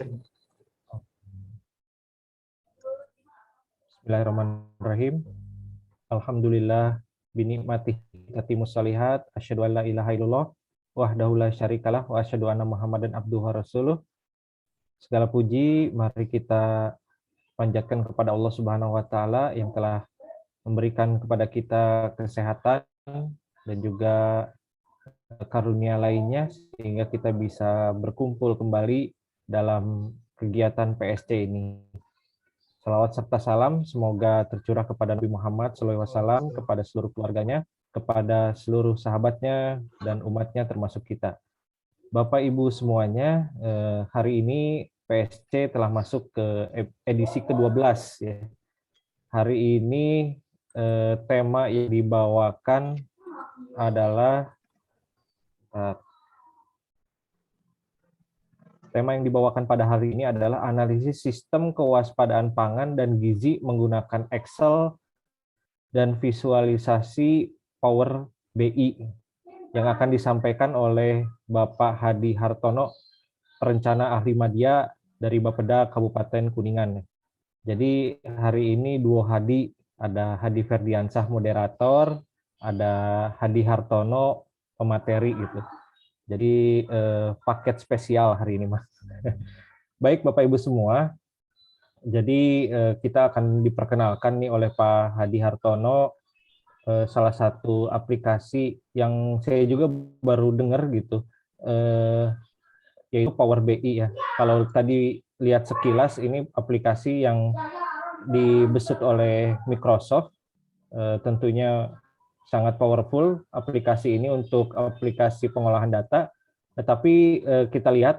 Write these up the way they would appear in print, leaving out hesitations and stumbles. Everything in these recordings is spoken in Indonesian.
Bismillahirrahmanirrahim. Alhamdulillah binikmatihi tatimus shalihat, asyhadu an la ilaha illallah wahdahu la syarikalah wa asyhadu anna Muhammadan abduhu wa rasuluh. Segala puji mari kita panjatkan kepada Allah Subhanahu wa taala yang telah memberikan kepada kita kesehatan dan juga karunia lainnya sehingga kita bisa berkumpul kembali dalam kegiatan PSC ini. Salawat serta salam semoga tercurah kepada Nabi Muhammad SAW, kepada seluruh keluarganya, kepada seluruh sahabatnya, dan umatnya termasuk kita. Bapak Ibu semuanya, hari ini PSC telah masuk ke edisi ke-12. Ya. Hari ini tema yang dibawakan adalah Tema yang dibawakan pada hari ini adalah analisis sistem kewaspadaan pangan dan gizi menggunakan Excel dan visualisasi Power BI yang akan disampaikan oleh Bapak Hadi Hartono, perencana ahli media dari Bapeda Kabupaten Kuningan. Jadi hari ini dua Hadi, ada Hadi Ferdiansah moderator, ada Hadi Hartono pemateri gitu. Jadi paket spesial hari ini, Mas. Baik, Bapak Ibu semua. Jadi kita akan diperkenalkan nih oleh Pak Hadi Hartono, salah satu aplikasi yang saya juga baru dengar gitu, yaitu Power BI ya. Kalau tadi lihat sekilas ini aplikasi yang dibesut oleh Microsoft, tentunya sangat powerful aplikasi ini untuk aplikasi pengolahan data, tetapi kita lihat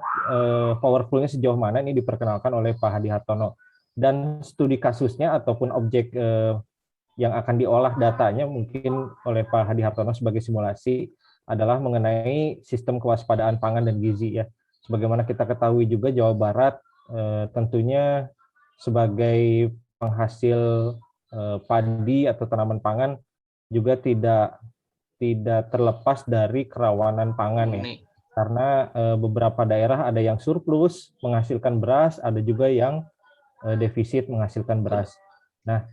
powerfulnya sejauh mana ini diperkenalkan oleh Pak Hadi Hartono. Dan studi kasusnya ataupun objek yang akan diolah datanya mungkin oleh Pak Hadi Hartono sebagai simulasi adalah mengenai sistem kewaspadaan pangan dan gizi ya. Sebagaimana kita ketahui juga Jawa Barat tentunya sebagai penghasil padi atau tanaman pangan juga tidak terlepas dari kerawanan pangan ya. Karena beberapa daerah ada yang surplus menghasilkan beras, ada juga yang defisit menghasilkan beras. Nah,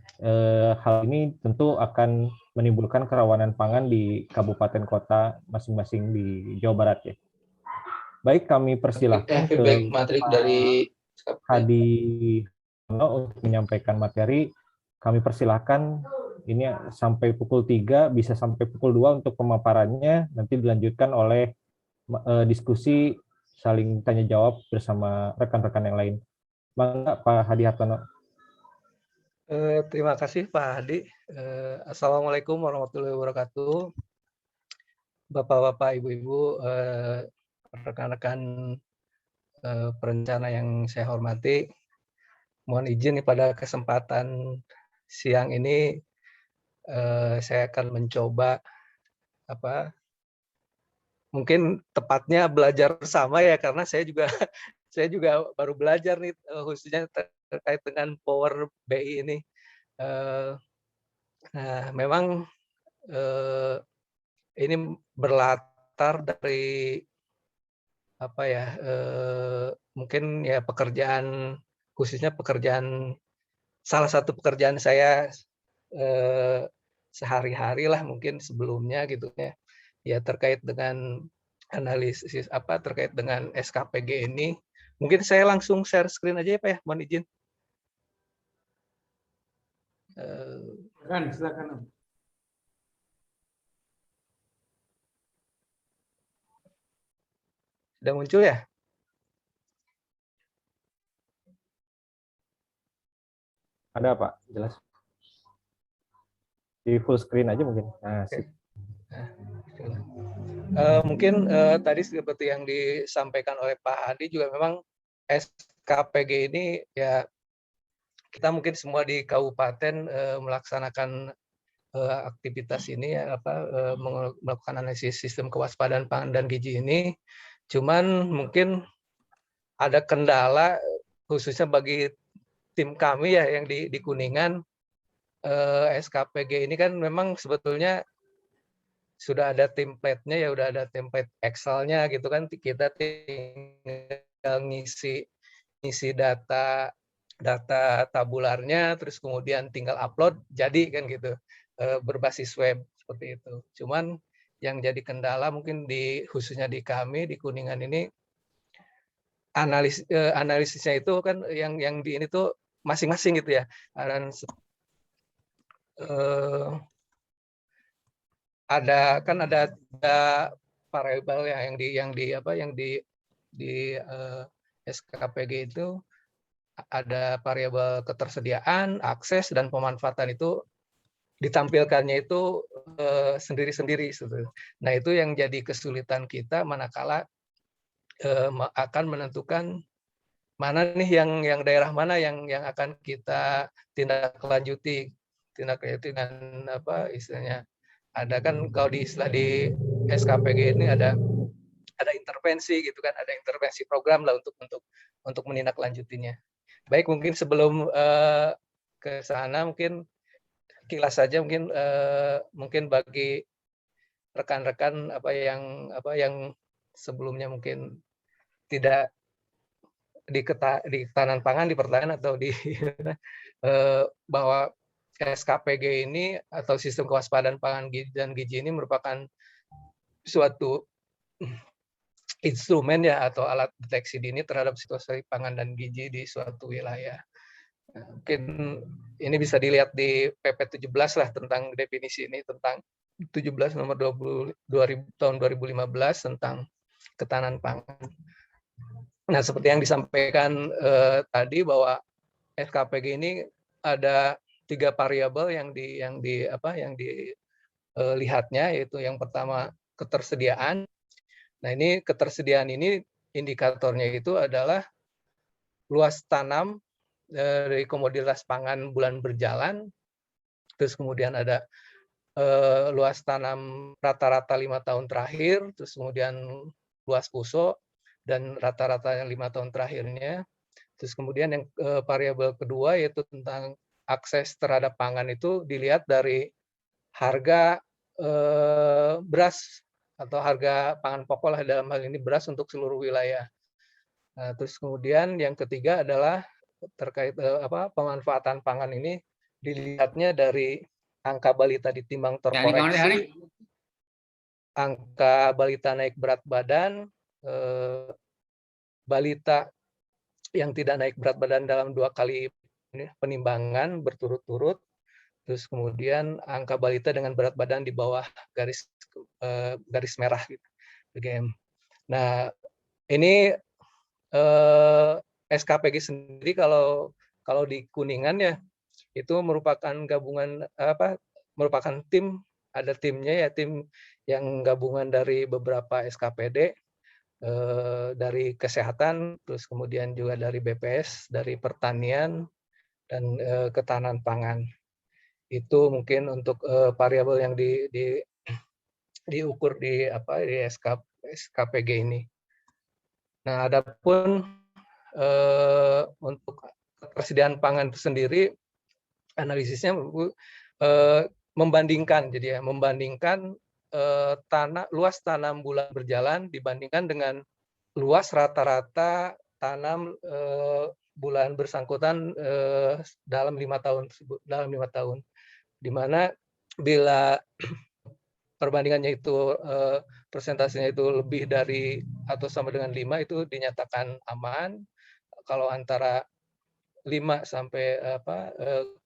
hal ini tentu akan menimbulkan kerawanan pangan di kabupaten kota masing-masing di Jawa Barat ya. Baik, kami persilahkan ke dari Hadi untuk menyampaikan materi. Kami persilahkan ini sampai pukul 3, bisa sampai pukul 2 untuk pemaparannya, nanti dilanjutkan oleh diskusi saling tanya jawab bersama rekan-rekan yang lain. Mangga Pak Hadi Hartono. Terima kasih Pak Hadi. Assalamualaikum warahmatullahi wabarakatuh. Bapak-bapak, ibu-ibu, rekan-rekan perencana yang saya hormati, mohon izin pada kesempatan siang ini saya akan mencoba mungkin tepatnya belajar bersama ya, karena saya juga baru belajar nih, khususnya terkait dengan Power BI ini. Nah, memang ini berlatar dari mungkin ya pekerjaan, khususnya salah satu pekerjaan saya sehari-hari lah mungkin sebelumnya gitu ya, terkait dengan analisis terkait dengan SKPG ini. Mungkin saya langsung share screen aja ya Pak ya, mohon izin. Silakan. Sudah muncul ya? Ada Pak, jelas. Di full screen aja mungkin. Nah, okay. Mungkin tadi seperti yang disampaikan oleh Pak Hadi juga, memang SKPG ini ya kita mungkin semua di kabupaten melaksanakan aktivitas ini ya, melakukan analisis sistem kewaspadaan pangan dan gizi ini. Cuman mungkin ada kendala khususnya bagi tim kami ya yang di Kuningan. SKPG ini kan memang sebetulnya sudah ada template-nya ya, udah ada template Excel-nya gitu kan, kita tinggal ngisi isi data tabularnya, terus kemudian tinggal upload, jadi kan gitu, berbasis web seperti itu. Cuman yang jadi kendala mungkin khususnya di kami di Kuningan ini, analisisnya itu kan yang di ini tuh masing-masing gitu ya. Dan ada variabel yang di SKPG itu ada variabel ketersediaan, akses, dan pemanfaatan itu ditampilkannya itu sendiri-sendiri. Nah, itu yang jadi kesulitan kita manakala akan menentukan mana nih yang daerah mana yang akan kita tindak lanjuti dengan apa istilahnya. Ada kan kalau di istilah di SKPG ini ada intervensi gitu kan, ada intervensi program lah untuk menindaklanjutinya. Baik, mungkin sebelum ke sana mungkin kilas saja mungkin bagi rekan-rekan apa yang sebelumnya mungkin tidak di ketahanan pangan, di pertanian atau di bahwa SKPG ini atau sistem kewaspadaan pangan dan gizi ini merupakan suatu instrumen ya atau alat deteksi dini terhadap situasi pangan dan gizi di suatu wilayah. Mungkin ini bisa dilihat di PP 17 lah tentang definisi ini, tentang 17 nomor 20 tahun 2015 tentang ketahanan pangan. Nah, seperti yang disampaikan tadi bahwa SKPG ini ada 3 variabel yang dilihatnya, yaitu yang pertama ketersediaan. Nah, ini ketersediaan ini indikatornya itu adalah luas tanam dari komoditas pangan bulan berjalan, terus kemudian ada luas tanam rata-rata 5 tahun terakhir, terus kemudian luas puso dan rata-rata yang 5 tahun terakhirnya. Terus kemudian yang variabel kedua yaitu tentang akses terhadap pangan itu dilihat dari harga beras atau harga pangan pokok lah, dalam hal ini beras untuk seluruh wilayah. Nah, terus kemudian yang ketiga adalah terkait pemanfaatan pangan ini dilihatnya dari angka balita ditimbang terkoreksi, angka balita naik berat badan, balita yang tidak naik berat badan dalam 2 kali penimbangan berturut-turut, terus kemudian angka balita dengan berat badan di bawah garis merah gitu, BGM. Nah, ini SKPG sendiri kalau di Kuningan ya itu merupakan gabungan merupakan tim, ada timnya ya, tim yang gabungan dari beberapa SKPD, dari kesehatan, terus kemudian juga dari BPS, dari pertanian dan ketahanan pangan. Itu mungkin untuk variabel yang diukur di SKPG ini. Nah, adapun untuk ketersediaan pangan itu sendiri, analisisnya membandingkan, jadi ya membandingkan luas tanam bulan berjalan dibandingkan dengan luas rata-rata tanam bulan bersangkutan dalam 5 tahun, di mana bila perbandingannya itu persentasenya itu lebih dari atau sama dengan 5 itu dinyatakan aman. Kalau antara 5 sampai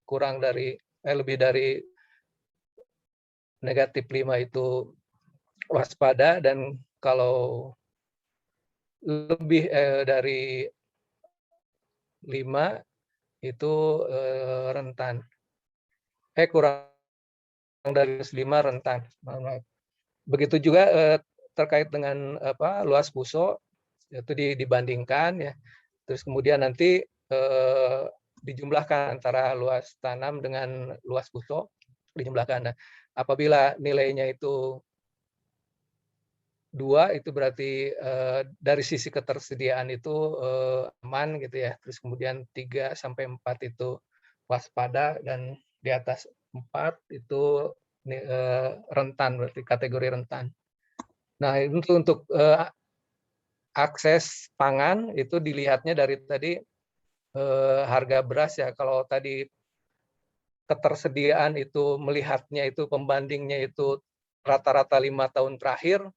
kurang dari lebih dari negatif 5 itu waspada, dan kalau lebih dari 5 itu rentan. Kurang dari 5 rentan. Begitu juga terkait dengan luas puso itu dibandingkan ya. Terus kemudian nanti dijumlahkan antara luas tanam dengan luas puso, dijumlahkan. Nah, apabila nilainya itu 2, itu berarti dari sisi ketersediaan itu aman gitu ya. Terus kemudian 3 sampai 4 itu waspada, dan di atas 4 itu rentan, berarti kategori rentan. Nah, untuk akses pangan itu dilihatnya dari tadi harga beras ya. Kalau tadi ketersediaan itu melihatnya itu pembandingnya itu rata-rata 5 tahun terakhir,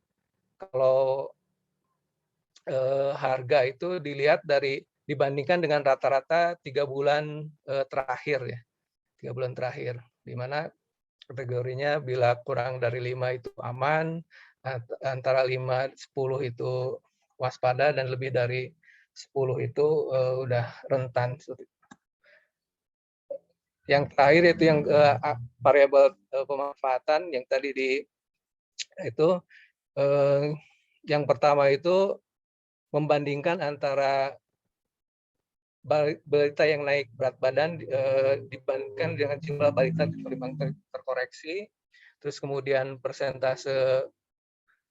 kalau harga itu dilihat dari dibandingkan dengan rata-rata 3 bulan terakhir ya, 3 bulan terakhir, di mana kategorinya bila kurang dari 5 itu aman, antara 5, 10 itu waspada, dan lebih dari 10 itu udah rentan. Yang terakhir itu yang variabel pemanfaatan yang tadi itu yang pertama itu membandingkan antara balita yang naik berat badan dibandingkan dengan jumlah balita terkoreksi, terus kemudian persentase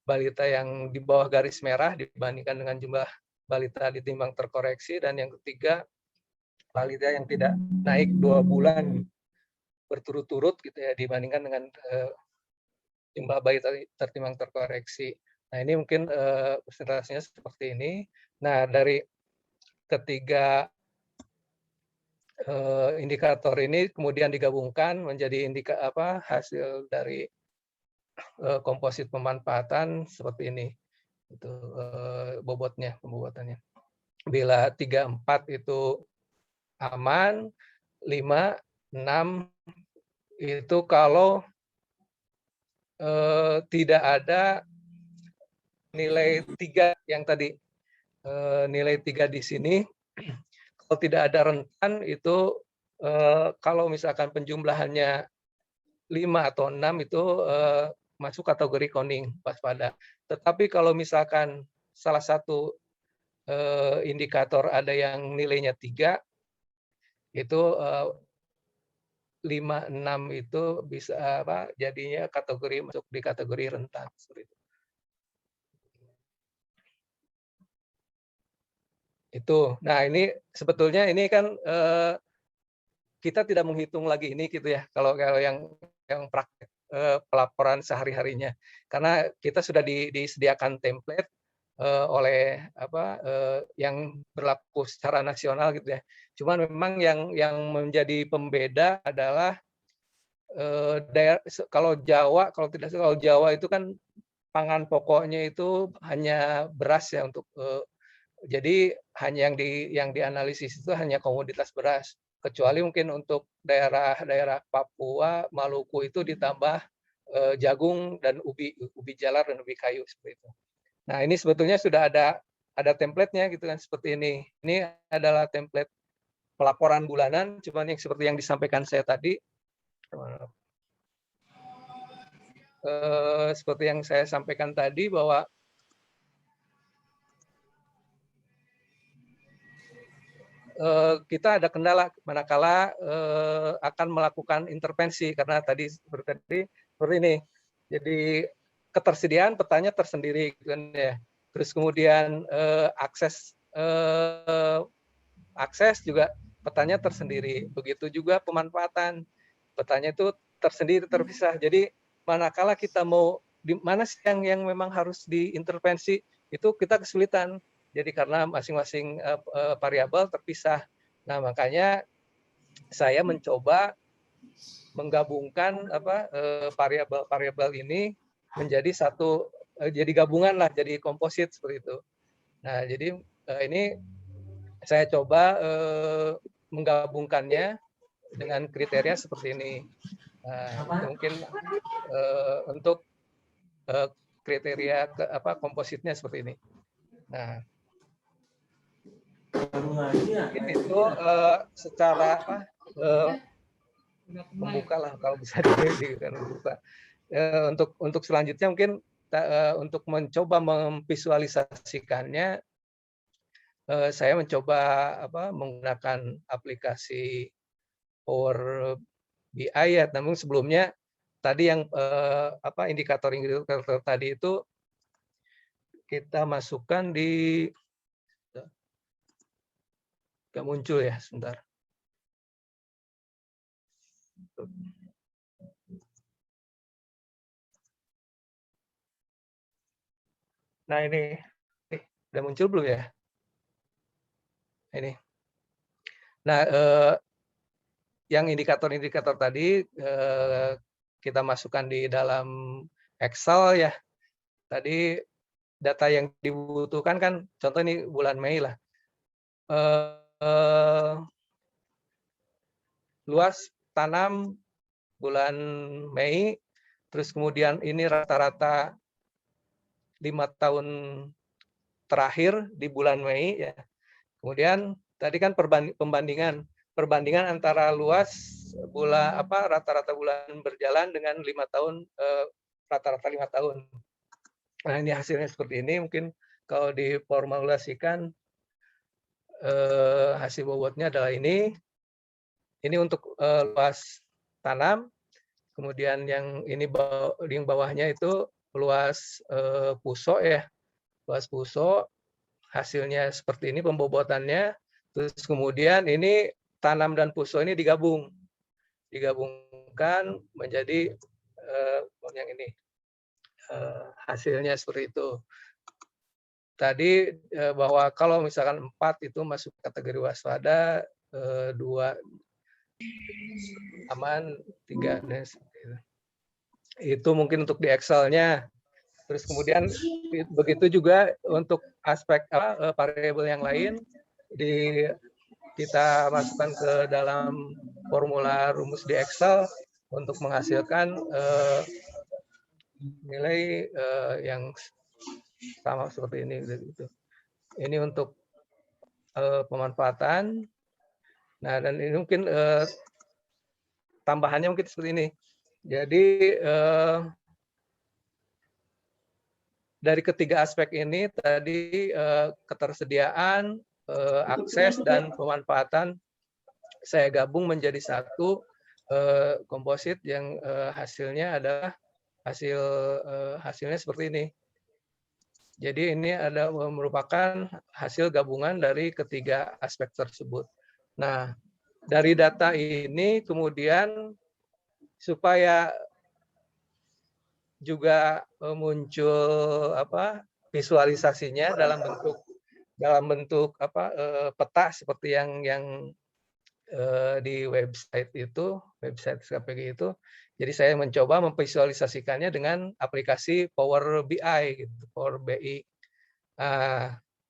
balita yang di bawah garis merah dibandingkan dengan jumlah balita ditimbang terkoreksi, dan yang ketiga balita yang tidak naik 2 bulan berturut-turut gitu ya dibandingkan dengan jumlah balita tertimbang terkoreksi. Nah ini mungkin presentasinya seperti ini. Nah dari ketiga indikator ini kemudian digabungkan menjadi hasil dari komposit pemanfaatan seperti ini. Itu pembobotannya. Bila 3, 4 itu aman, 5, 6 itu kalau tidak ada nilai 3 yang tadi, nilai 3 di sini. Kalau tidak ada rentan itu kalau misalkan penjumlahannya 5 atau 6 itu masuk kategori kuning waspada. Tetapi kalau misalkan salah satu indikator ada yang nilainya 3, itu 5, 6 itu bisa jadinya masuk di kategori rentan seperti itu. Nah ini sebetulnya ini kan kita tidak menghitung lagi ini gitu ya kalau yang praktek pelaporan sehari-harinya, karena kita sudah disediakan template oleh yang berlaku secara nasional gitu ya. Cuman memang yang menjadi pembeda adalah kalau Jawa itu kan pangan pokoknya itu hanya beras ya untuk jadi hanya yang dianalisis itu hanya komoditas beras, kecuali mungkin untuk daerah-daerah Papua, Maluku itu ditambah jagung dan ubi jalar dan ubi kayu seperti itu. Nah ini sebetulnya sudah ada template-nya gitu kan seperti ini. Ini adalah template pelaporan bulanan, cuman yang seperti yang disampaikan saya tadi, seperti yang saya sampaikan tadi bahwa kita ada kendala manakala akan melakukan intervensi, karena tadi seperti ini. Jadi ketersediaan petanya tersendiri kan ya. Terus kemudian akses juga petanya tersendiri. Begitu juga pemanfaatan petanya itu tersendiri terpisah. Jadi manakala kita mau di mana sih yang memang harus diintervensi, itu kita kesulitan. Jadi karena masing-masing variabel terpisah. Nah, makanya saya mencoba menggabungkan variabel ini menjadi satu, jadi gabungan lah, jadi komposit seperti itu. Nah, jadi ini saya coba menggabungkannya dengan kriteria seperti ini. Nah, itu mungkin untuk kriteria kompositnya seperti ini. Nah, itu secara membuka lah kalau bisa membuka. Untuk selanjutnya mungkin untuk mencoba memvisualisasikannya, saya mencoba menggunakan aplikasi Power BI ya. Namun sebelumnya tadi yang indikator tadi itu kita masukkan di, nggak muncul ya, sebentar. Nah ini Udah muncul belum ya? Ini. Nah, yang indikator-indikator tadi kita masukkan di dalam Excel ya. Tadi data yang dibutuhkan kan, contoh ini bulan Mei lah. Luas tanam bulan Mei, terus kemudian ini rata-rata 5 tahun terakhir di bulan Mei ya. Kemudian tadi kan perbandingan antara luas rata-rata bulan berjalan dengan 5 tahun rata-rata 5 tahun. Nah, ini hasilnya seperti ini. Mungkin kalau diformulasikan hasil bobotnya adalah ini. Ini untuk luas tanam. Kemudian yang ini yang bawahnya itu luas puso ya. Luas puso hasilnya seperti ini pembobotannya. Terus kemudian ini tanam dan puso ini digabungkan menjadi yang ini hasilnya seperti itu. Tadi bahwa kalau misalkan 4 itu masuk kategori waspada, 2 aman, 3 itu mungkin untuk di Excel-nya. Terus kemudian begitu juga untuk aspek variabel yang lain kita masukkan ke dalam formula rumus di Excel untuk menghasilkan nilai yang sama seperti ini. Ini untuk pemanfaatan. Nah, dan ini mungkin tambahannya mungkin seperti ini. Jadi dari ketiga aspek ini tadi ketersediaan, akses, dan pemanfaatan saya gabung menjadi satu komposit yang hasilnya adalah hasilnya seperti ini. Jadi ini merupakan hasil gabungan dari ketiga aspek tersebut. Nah, dari data ini kemudian supaya juga muncul visualisasinya dalam bentuk peta seperti yang di website SKPG itu. Jadi saya mencoba memvisualisasikannya dengan aplikasi Power BI gitu, Power BI.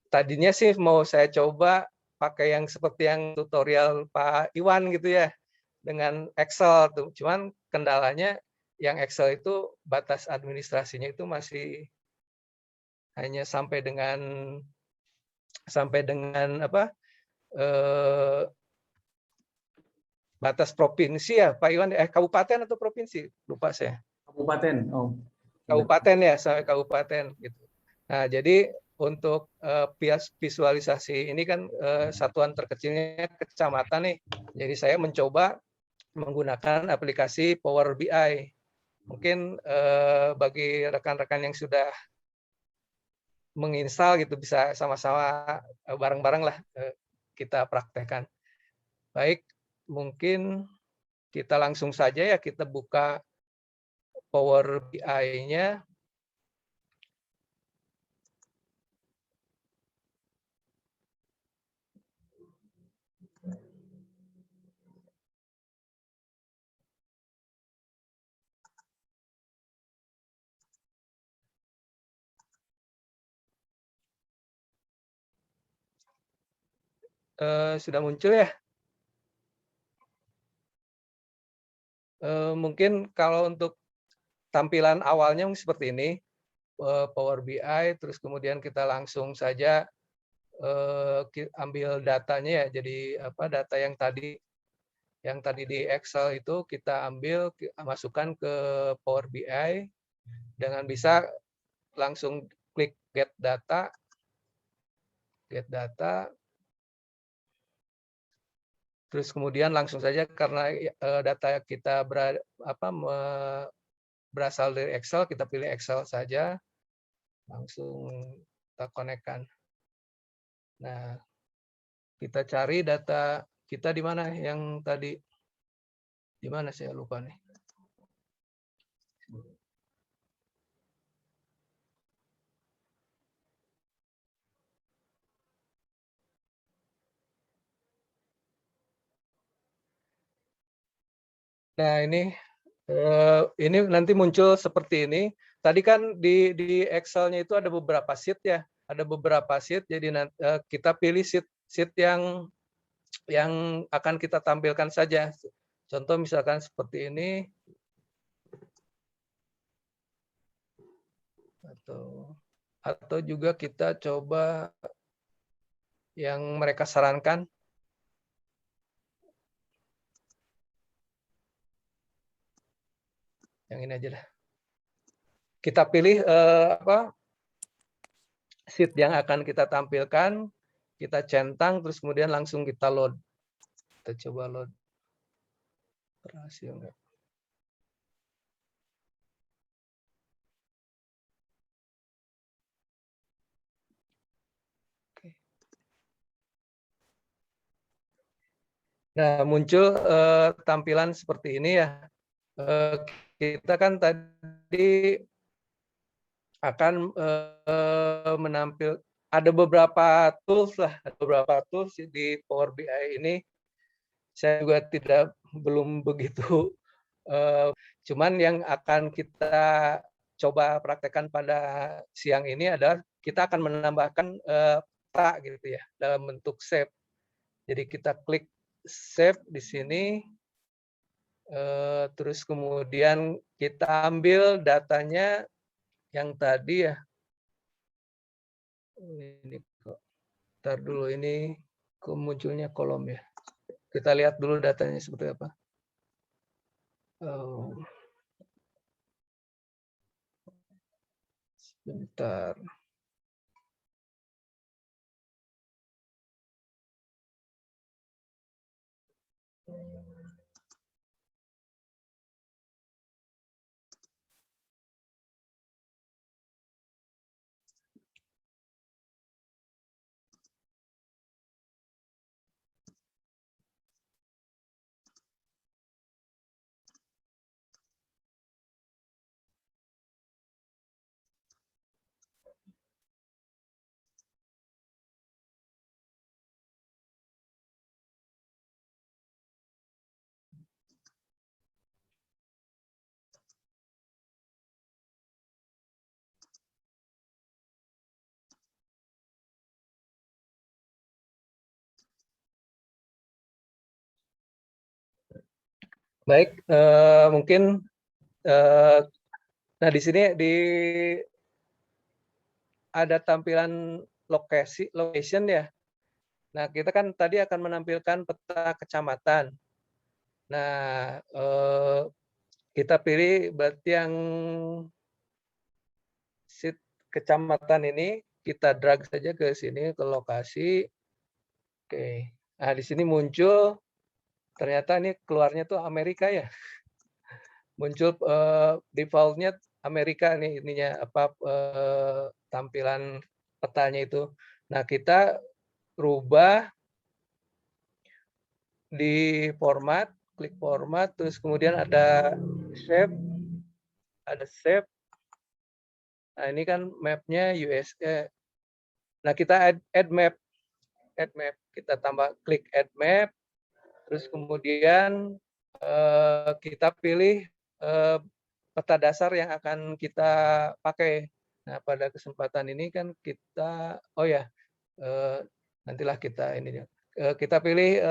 Tadinya sih mau saya coba pakai yang seperti yang tutorial Pak Iwan gitu ya, dengan Excel tuh. Cuman kendalanya yang Excel itu batas administrasinya itu masih hanya sampai dengan batas provinsi ya Pak Iwan, kabupaten atau provinsi, lupa saya. Kabupaten. Oh. Kabupaten ya, sampai kabupaten gitu. Nah, jadi untuk visualisasi ini kan satuan terkecilnya kecamatan nih. Jadi saya mencoba menggunakan aplikasi Power BI. Mungkin bagi rekan-rekan yang sudah menginstal gitu bisa sama-sama bareng-bareng lah kita praktekkan. Baik, mungkin kita langsung saja ya kita buka Power BI-nya. Sudah muncul ya? Mungkin kalau untuk tampilan awalnya seperti ini, Power BI, terus kemudian kita langsung saja ambil datanya ya. Jadi data yang tadi di Excel itu kita ambil, masukkan ke Power BI dengan bisa langsung klik get data. Terus kemudian langsung saja karena data kita berasal dari Excel, kita pilih Excel saja, langsung kita konekkan. Nah, kita cari data kita di mana yang tadi, di mana saya lupa nih. Nah, ini nanti muncul seperti ini. Tadi kan di Excel-nya itu ada beberapa sheet ya, ada beberapa sheet. Jadi kita pilih sheet yang akan kita tampilkan saja. Contoh misalkan seperti ini, atau juga kita coba yang mereka sarankan. Yang ini aja dah. Kita pilih sheet yang akan kita tampilkan, kita centang, terus kemudian langsung kita load. Kita coba load. Berhasil enggak? Oke. Nah, muncul tampilan seperti ini ya. Kita kan tadi akan menampil ada beberapa tools di Power BI ini. Saya juga belum begitu cuman yang akan kita coba praktekkan pada siang ini adalah kita akan menambahkan peta gitu ya dalam bentuk shape. Jadi kita klik shape di sini, terus kemudian kita ambil datanya yang tadi ya. Ini kok, ntar dulu ini munculnya kolom ya. Kita lihat dulu datanya seperti apa. Sebentar. Baik, mungkin nah di sini ada tampilan location ya. Nah, kita kan tadi akan menampilkan peta kecamatan. Nah, kita pilih berarti yang sheet kecamatan ini kita drag saja ke sini ke lokasi. Oke. Nah, di sini muncul ternyata ini keluarnya tuh Amerika ya. Muncul default-nya Amerika nih ininya tampilan petanya itu. Nah, kita rubah di format, klik format, terus kemudian ada shape, Nah, ini kan mapnya USA. Nah, kita add map, kita tambah klik add map, terus kemudian kita pilih peta dasar yang akan kita pakai. Nah, pada kesempatan ini kan kita, nantilah kita ini kita pilih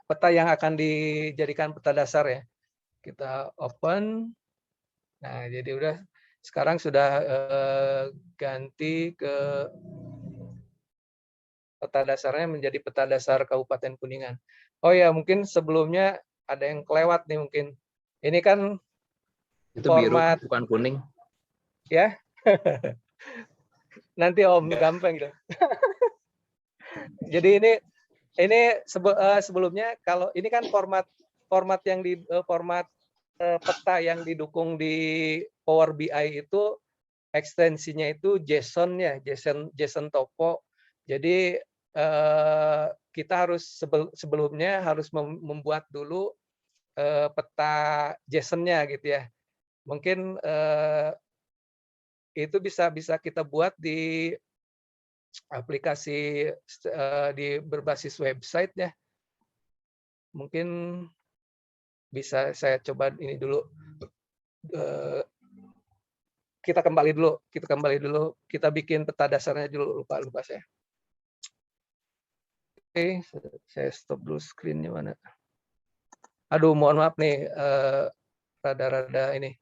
peta yang akan dijadikan peta dasar ya. Kita open. Nah, jadi udah sekarang sudah ganti ke peta dasarnya menjadi peta dasar Kabupaten Kuningan. Oh ya, mungkin sebelumnya ada yang kelewat nih mungkin. Ini kan itu format biru bukan kuning. Ya. Nanti Om gampang gitu. Jadi ini sebelumnya kalau ini kan format yang di format peta yang didukung di Power BI itu ekstensinya itu JSON ya, JSON topo. Jadi kita harus sebelumnya harus membuat dulu peta JSON-nya gitu ya. Mungkin itu bisa kita buat di aplikasi di berbasis website ya. Mungkin bisa saya coba ini dulu. Kita kembali dulu. Kita bikin peta dasarnya dulu, lupa saya. Oke, saya stop dulu screen-nya mana. Aduh, mohon maaf nih, rada-rada ini.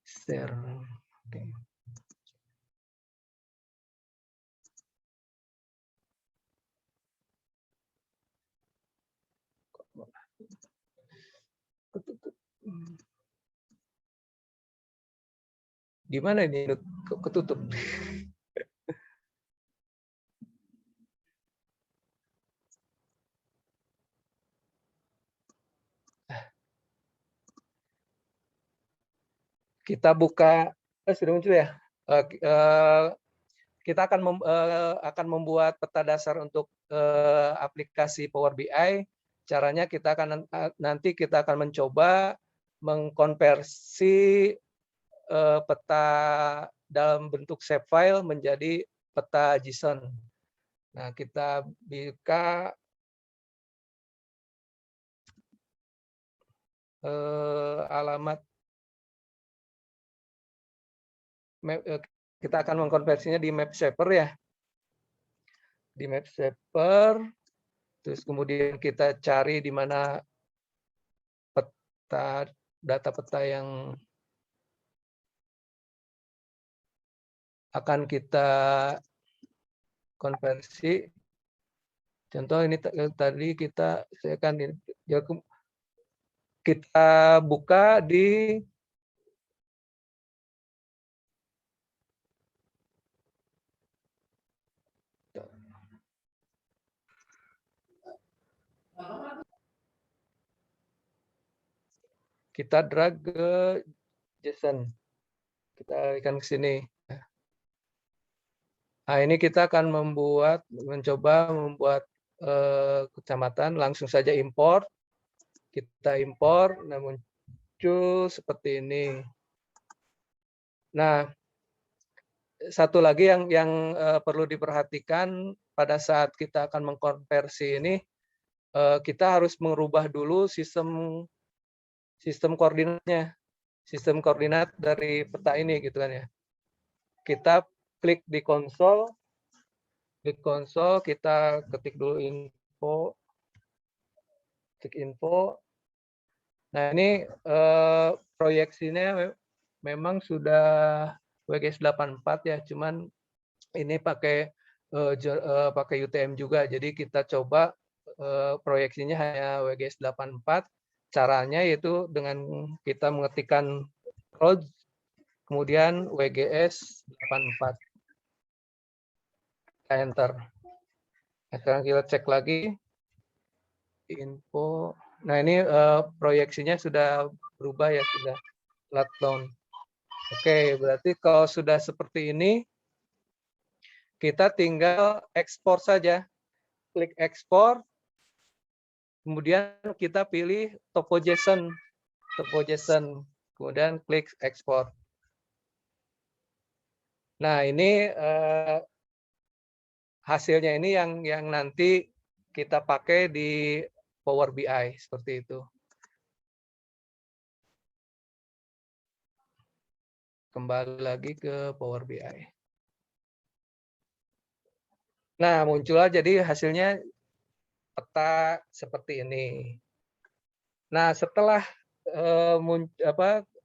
Share. Oke. Gimana ini? Kok ketutup? Kita buka, sudah muncul ya? Kita akan membuat peta dasar untuk aplikasi Power BI. Caranya nanti kita akan mencoba mengkonversi peta dalam bentuk shapefile menjadi peta JSON. Nah, kita buka alamat, kita akan mengkonversinya di Mapshaper ya. Di Mapshaper, terus kemudian kita cari di mana data peta yang akan kita konversi. Contoh ini tadi kita buka di kita drag ke JSON. Kita alihkan ke sini. Nah, ini kita akan mencoba membuat kecamatan, langsung saja import. Kita import, nah muncul seperti ini. Nah, satu lagi yang perlu diperhatikan pada saat kita akan mengkonversi ini, kita harus merubah dulu sistem koordinatnya, sistem koordinat dari peta ini gitu kan ya. Kita klik di konsol, kita ketik dulu info, ketik info. Nah, ini proyeksinya memang sudah WGS 84 ya, cuman ini pakai UTM juga. Jadi kita coba proyeksinya hanya WGS 84. Caranya yaitu dengan kita mengetikkan rows, kemudian WGS 84. Kita enter. Nah, sekarang kita cek lagi info. Nah, ini proyeksinya sudah berubah ya, sudah flat down. Oke, berarti kalau sudah seperti ini, kita tinggal ekspor saja. Klik ekspor, kemudian kita pilih topo JSON, kemudian klik ekspor. Nah, ini hasilnya ini yang nanti kita pakai di Power BI, seperti itu. Kembali lagi ke Power BI. Nah, muncullah jadi hasilnya peta seperti ini. Nah, setelah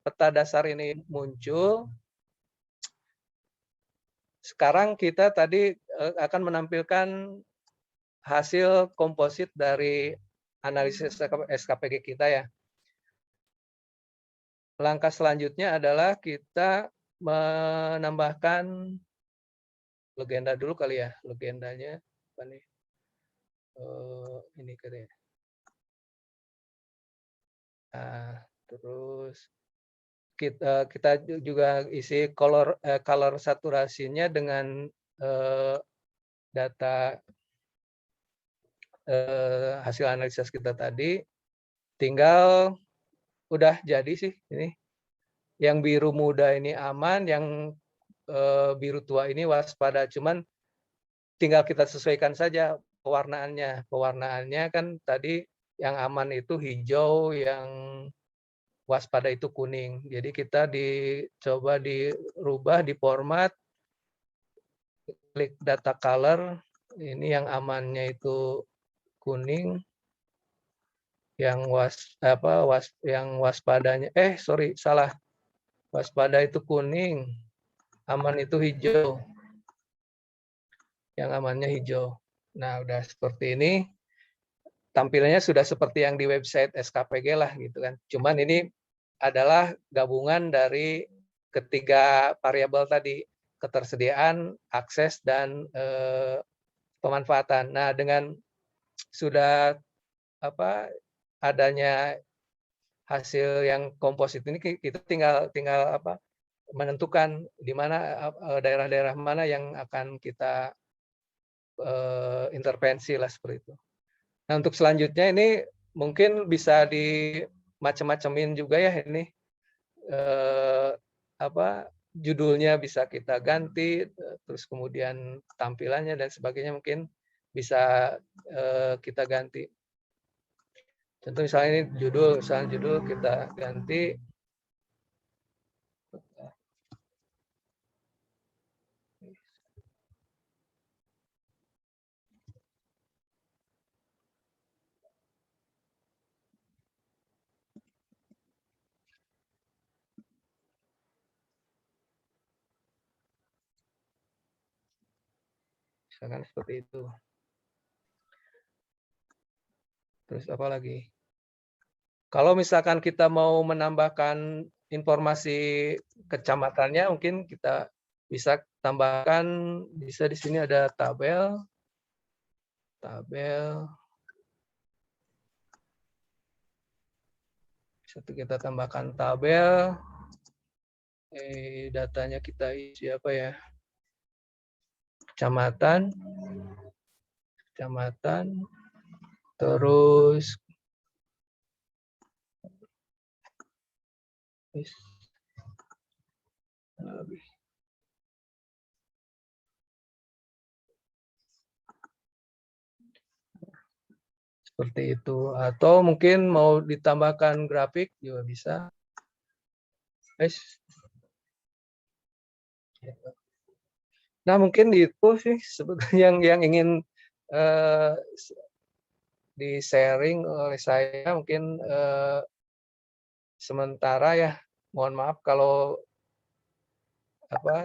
peta dasar ini muncul, sekarang kita tadi akan menampilkan hasil komposit dari analisis SKPG kita ya. Langkah selanjutnya adalah kita menambahkan legenda dulu kali ya, legendanya apa nih? Ini kali ya. Nah, terus kita juga isi color saturasinya dengan data hasil analisis kita tadi. Tinggal udah jadi sih ini. Yang biru muda ini aman, yang biru tua ini waspada. Cuman tinggal kita sesuaikan saja pewarnaannya. Pewarnaannya kan tadi yang aman itu hijau, yang waspada itu kuning. Jadi kita coba dirubah di format, klik data color, ini yang amannya itu kuning, yang waspadanya, salah. Waspada itu kuning, aman itu hijau. Yang amannya hijau. Nah, udah seperti ini. Tampilannya sudah seperti yang di website SKPG lah gitu kan. Cuman ini adalah gabungan dari ketiga variabel tadi, ketersediaan, akses, dan pemanfaatan. Nah, dengan sudah adanya hasil yang komposit ini, kita tinggal menentukan di mana daerah-daerah mana yang akan kita intervensi lah seperti itu. Nah, untuk selanjutnya ini mungkin bisa di macam-macamin juga ya ini, judulnya bisa kita ganti, terus kemudian tampilannya dan sebagainya mungkin bisa kita ganti. Contoh misalnya ini judul kita ganti. Misalkan seperti itu. Terus apa lagi? Kalau misalkan kita mau menambahkan informasi kecamatannya, mungkin kita bisa tambahkan, bisa di sini ada tabel. Kita tambahkan tabel. Datanya kita isi apa ya? Kecamatan. Terus seperti itu. Atau mungkin mau ditambahkan grafik juga bisa. Nah, mungkin itu sih sebetulnya yang ingin di-sharing oleh saya. Mungkin sementara ya, mohon maaf kalau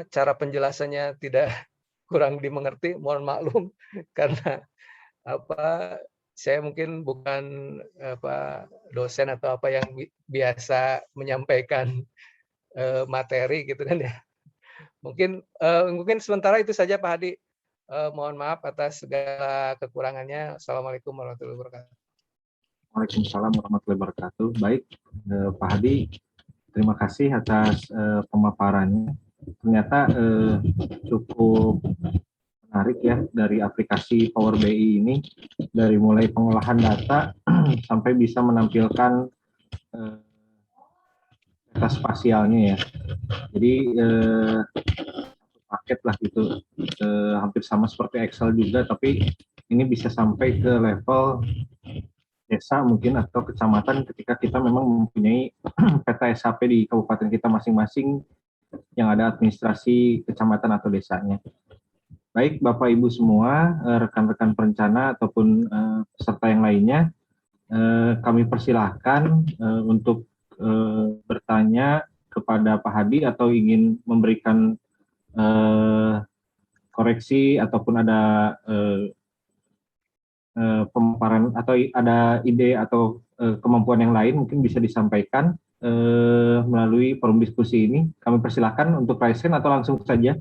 cara penjelasannya tidak kurang dimengerti, mohon maklum karena saya mungkin bukan dosen atau apa yang biasa menyampaikan materi gitu kan ya. Mungkin sementara itu saja Pak Hadi. Mohon maaf atas segala kekurangannya. Assalamualaikum warahmatullahi wabarakatuh. Waalaikumsalam warahmatullahi wabarakatuh. Baik, Pak Hadi, terima kasih atas pemaparannya. Ternyata cukup menarik ya dari aplikasi Power BI ini, dari mulai pengolahan data sampai bisa menampilkan data spasialnya ya. Jadi paket lah gitu, hampir sama seperti Excel juga, tapi ini bisa sampai ke level desa mungkin atau kecamatan ketika kita memang mempunyai peta SHP di kabupaten kita masing-masing yang ada administrasi kecamatan atau desanya. Baik Bapak Ibu semua, rekan-rekan perencana ataupun peserta yang lainnya, kami persilahkan untuk bertanya kepada Pak Hadi atau ingin memberikan koreksi ataupun ada pemaparan atau ada ide atau kemampuan yang lain mungkin bisa disampaikan melalui forum diskusi ini. Kami persilahkan untuk raise hand atau langsung saja.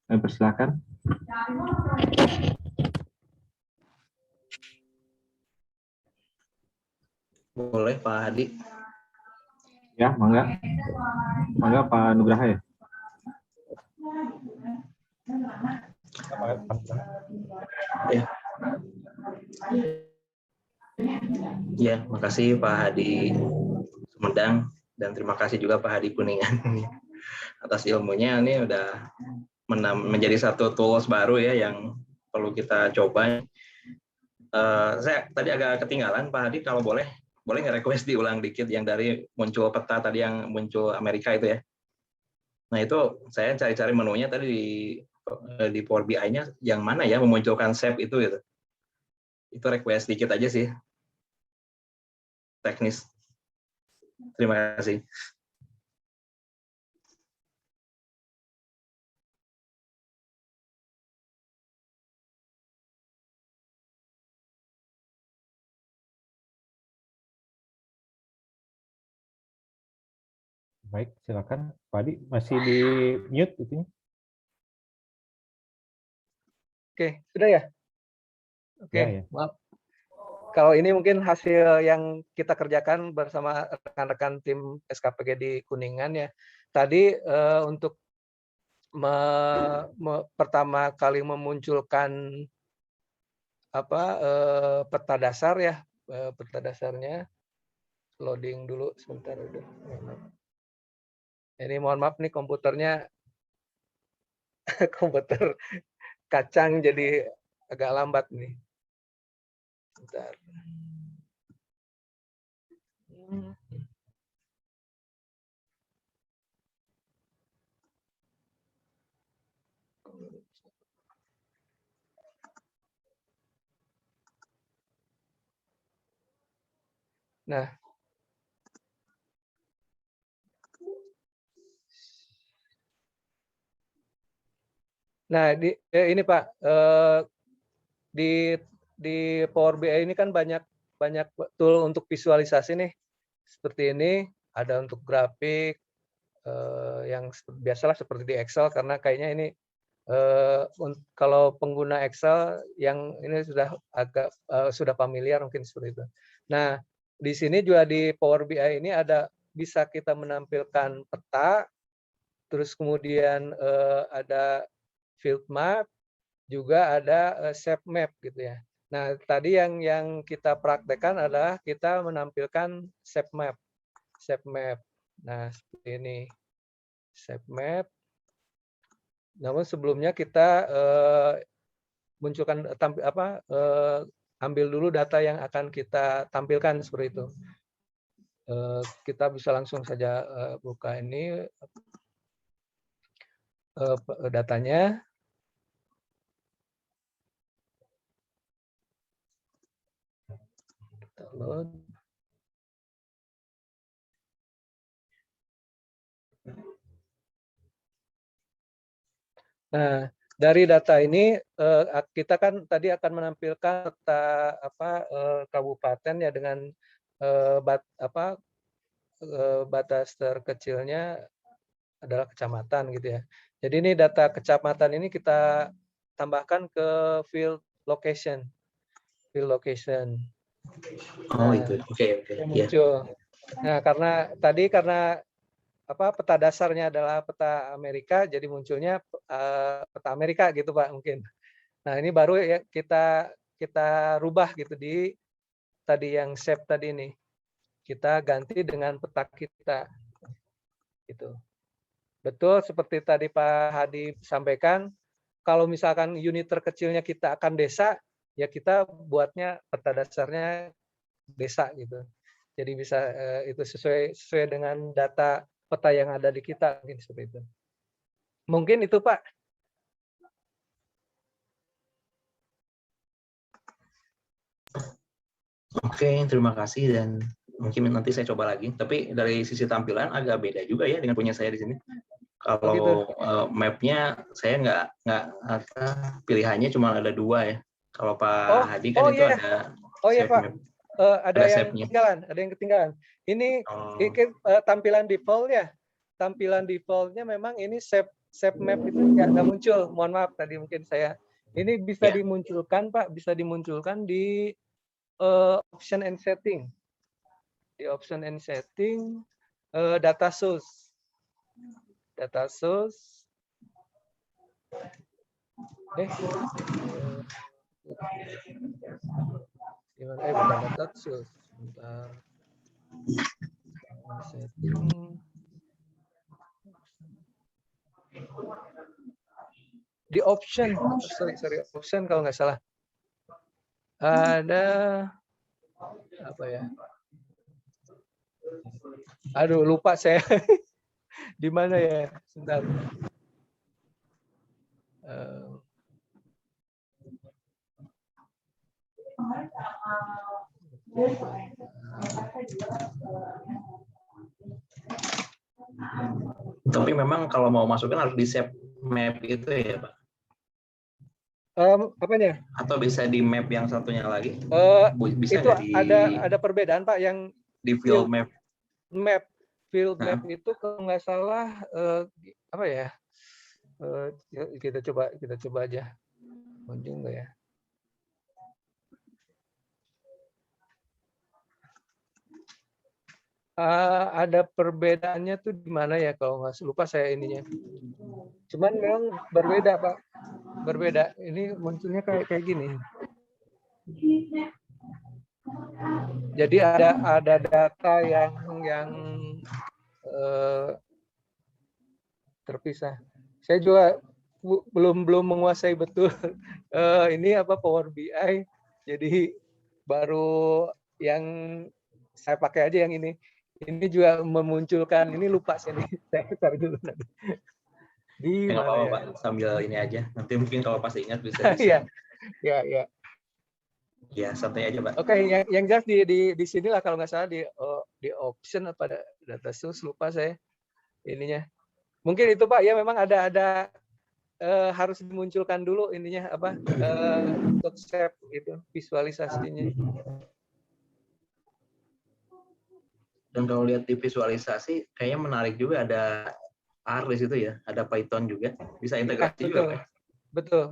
Kami persilahkan. Boleh Pak Hadi. Ya, mangga. Mangga Pak Nugraha ya. Ya. Ya, makasih Pak Hadi Sumedang dan terima kasih juga Pak Hadi Kuningan. atas ilmunya. Ini udah menjadi satu tools baru ya yang perlu kita coba. Saya tadi agak ketinggalan, Pak Hadi, kalau boleh nggak request diulang dikit yang dari muncul peta tadi yang muncul Amerika itu ya. Nah itu saya cari-cari menunya tadi di Power BI-nya yang mana ya memunculkan shape itu gitu. Itu request dikit aja sih, teknis. Terima kasih. Baik, silakan Pak Adi, masih di mute itunya. Oke, sudah ya? Oke, Ya. maaf. Kalau ini mungkin hasil yang kita kerjakan bersama rekan-rekan tim SKPG di Kuningan ya. Tadi untuk pertama kali memunculkan peta dasar ya, peta dasarnya loading dulu sebentar udah. Ini mohon maaf nih komputernya komputer kacang jadi agak lambat nih. Bentar. Nah, ini Pak, di Power BI ini kan banyak tool untuk visualisasi nih. Seperti ini, ada untuk grafik yang biasalah seperti di Excel, karena kayaknya ini kalau pengguna Excel yang ini sudah agak sudah familiar mungkin seperti itu. Nah, di sini juga di Power BI ini bisa kita menampilkan peta, terus kemudian ada field map, juga ada shape map gitu ya. Nah, tadi yang kita praktekkan adalah kita menampilkan shape map. Shape map. Nah, seperti ini. Shape map. Namun sebelumnya kita munculkan ambil dulu data yang akan kita tampilkan seperti itu. Kita bisa langsung saja buka ini datanya. Download. Nah, dari data ini kita kan tadi akan menampilkan peta kabupaten ya dengan batas terkecilnya adalah kecamatan gitu ya. Jadi ini data kecamatan ini kita tambahkan ke field location. Field location. Oh, itu. Oke. Muncul. Nah, karena peta dasarnya adalah peta Amerika, jadi munculnya peta Amerika gitu Pak mungkin. Nah, ini baru ya kita rubah gitu di tadi yang shape tadi ini. Kita ganti dengan peta kita. Gitu. Betul seperti tadi Pak Hadi sampaikan, kalau misalkan unit terkecilnya kita akan desa, ya kita buatnya peta dasarnya desa gitu. Jadi bisa itu sesuai dengan data peta yang ada di kita mungkin seperti itu. Mungkin itu Pak. Oke, terima kasih dan mungkin nanti saya coba lagi. Tapi dari sisi tampilan agak beda juga ya dengan punya saya di sini. Kalau mapnya saya nggak pilihannya cuma ada 2 ya. Kalau Pak Hadi kan itu ada Pak. map. Ada yang ketinggalan. Ini tampilan default ya. Tampilan defaultnya memang ini shape map itu nggak muncul. Mohon maaf tadi mungkin saya. Ini bisa dimunculkan Pak, bisa dimunculkan di option and setting. Di option and setting data source. Data source. Bukan data source. Bentar. Setting. Di option, sorry, option kalau nggak salah. Ada apa ya? Aduh, lupa saya. Di mana ya? Sebentar. Tapi memang kalau mau masukin harus di save map itu ya Pak? Apanya? Atau bisa di map yang satunya lagi? Bisa Itu nggak di ada perbedaan Pak, yang di field map? Field map itu kalau nggak salah apa ya? Kita coba aja. Muncul nggak ya? Ada perbedaannya tuh di mana ya, kalau nggak lupa saya ininya. Cuman memang berbeda Pak, berbeda. Ini munculnya kayak gini. Jadi ada data yang terpisah. Saya juga belum menguasai betul ini apa Power BI. Jadi baru yang saya pakai aja yang ini. Ini juga memunculkan, ini lupa saya nih. Saya cari dulu nanti. Di Nggak mana apa-apa ya? Pak, sambil ini aja. Nanti mungkin kalau pas ingat bisa. Iya. Ya, santai aja Pak. Oke, yang jelas di sinilah kalau nggak salah di option apa data source, lupa saya ininya. Mungkin itu Pak, ya memang ada harus dimunculkan dulu ininya apa untuk save itu visualisasinya. Dan kalau lihat di visualisasi, kayaknya menarik juga, ada R di situ ya, ada Python juga, bisa integrasi juga Pak.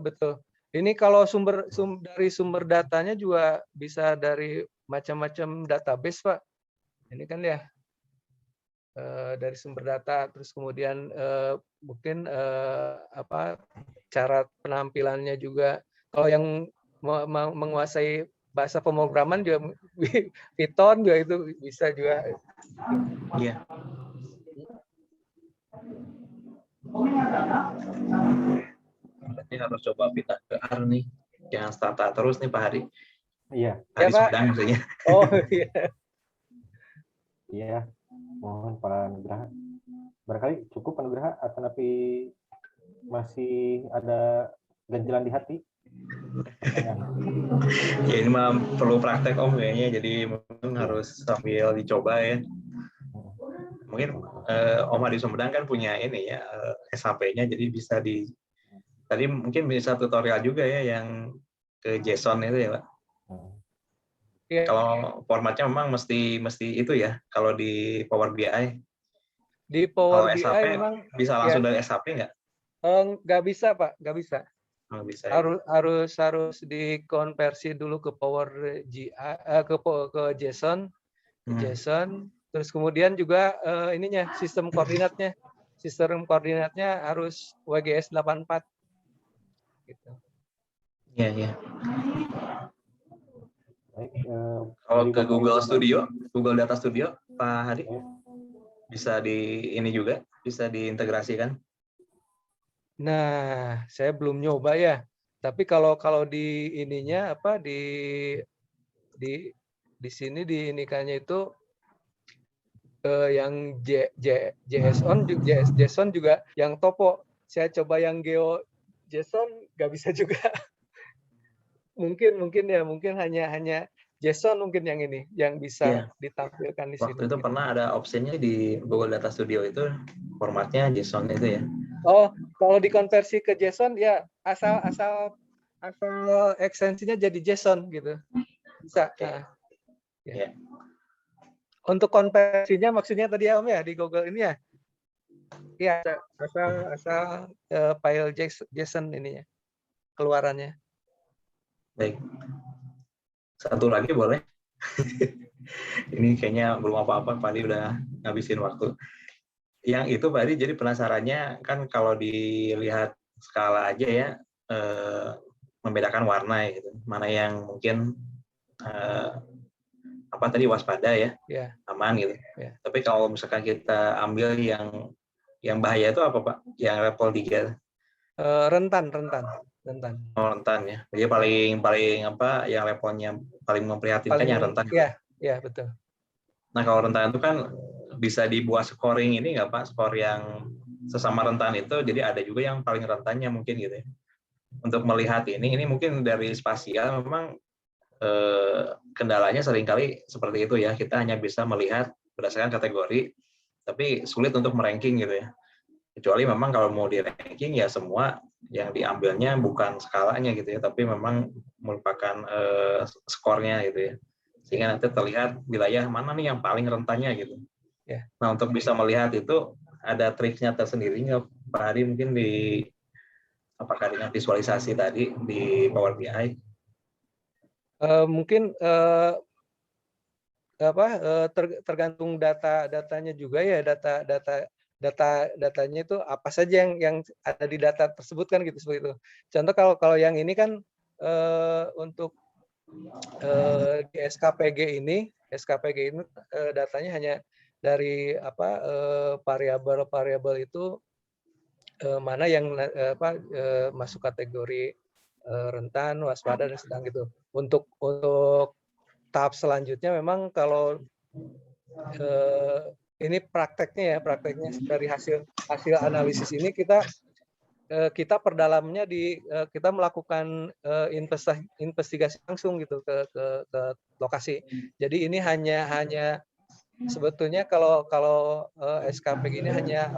Betul. Ini kalau dari sumber datanya juga bisa dari macam-macam database Pak. Ini kan ya dari sumber data, terus kemudian mungkin apa cara penampilannya juga. Kalau yang menguasai bahasa pemrograman juga Python juga itu bisa juga. Iya. Berarti harus coba pindah ke R nih. Jangan startup terus nih Pak Hari. Iya. Hari Ya, Pak. Sumedang maksudnya. Oh iya. Iya. Mohon Pak Nugraha. Barangkali cukup Pak Nugraha, atau tapi masih ada ganjelan di hati? Ya ini mah perlu praktek Om kayaknya, jadi mungkin harus sambil dicoba ya. Mungkin Om Hadi Sumedang kan punya ini ya SAP-nya, jadi bisa tadi mungkin bisa tutorial juga ya yang ke JSON itu ya Pak. Ya. Kalau formatnya memang mesti itu ya kalau di Power BI. Di Power kalau BI SAP memang bisa langsung dari SAP nggak? Nggak bisa Pak, nggak bisa. Oh, bisa, ya? Harus dikonversi dulu ke Power GI, ke JSON, terus kemudian juga ininya sistem koordinatnya harus WGS 84 gitu. Iya. Baik, kalau ke Google Studio, Google Data Studio Pak Hadi, bisa ini juga bisa diintegrasikan. Nah, saya belum nyoba ya. Tapi kalau di ininya apa di sini di inikannya itu yang JSON juga yang topo. Saya coba yang geo JSON nggak bisa juga. mungkin hanya JSON mungkin yang ini yang bisa ditampilkan di sini. Waktu itu pernah ada opsinya di Google Data Studio itu formatnya JSON itu ya. Oh, kalau dikonversi ke JSON ya asal ekstensinya jadi JSON gitu. Bisa. Okay. Ya. Untuk konversinya maksudnya tadi ya Om ya di Google ini ya. Iya, asal file JSON ininya keluarannya. Baik. Satu lagi boleh? Ini kayaknya belum apa-apa, Pak Adi udah ngabisin waktu. Yang itu Pak Adi jadi penasarannya kan kalau dilihat skala aja ya, membedakan warna gitu. Mana yang mungkin waspada ya, aman gitu. Tapi kalau misalkan kita ambil yang Yang bahaya itu apa Pak? Yang level 3? Rentan. Oh, rentan ya. Jadi paling apa yang levelnya paling memprihatinkan yang rentan. Ya betul. Nah kalau rentan itu kan bisa dibuat scoring ini nggak Pak? Skor yang sesama rentan itu, jadi ada juga yang paling rentannya mungkin gitu ya. Untuk melihat ini mungkin dari spasial memang kendalanya seringkali seperti itu ya. Kita hanya bisa melihat berdasarkan kategori, tapi sulit untuk meranking gitu ya. Kecuali memang kalau mau di ranking ya semua yang diambilnya bukan skalanya gitu ya, tapi memang merupakan skornya gitu ya. Sehingga nanti terlihat wilayah mana nih yang paling rentannya gitu. Ya. Nah untuk bisa melihat itu ada triknya tersendiri nggak Pak Hadi, mungkin di apakah dengan visualisasi tadi di Power BI? Mungkin tergantung datanya juga ya, datanya itu apa saja yang ada di data tersebut kan gitu, seperti itu. Contoh kalau yang ini kan untuk di SKPG ini datanya hanya dari variabel itu mana yang masuk kategori rentan, waspada, dan sedang gitu. Untuk tahap selanjutnya memang kalau ini prakteknya dari hasil analisis ini kita perdalamnya kita melakukan investigasi langsung gitu ke lokasi. Jadi ini hanya sebetulnya kalau SKPG ini hanya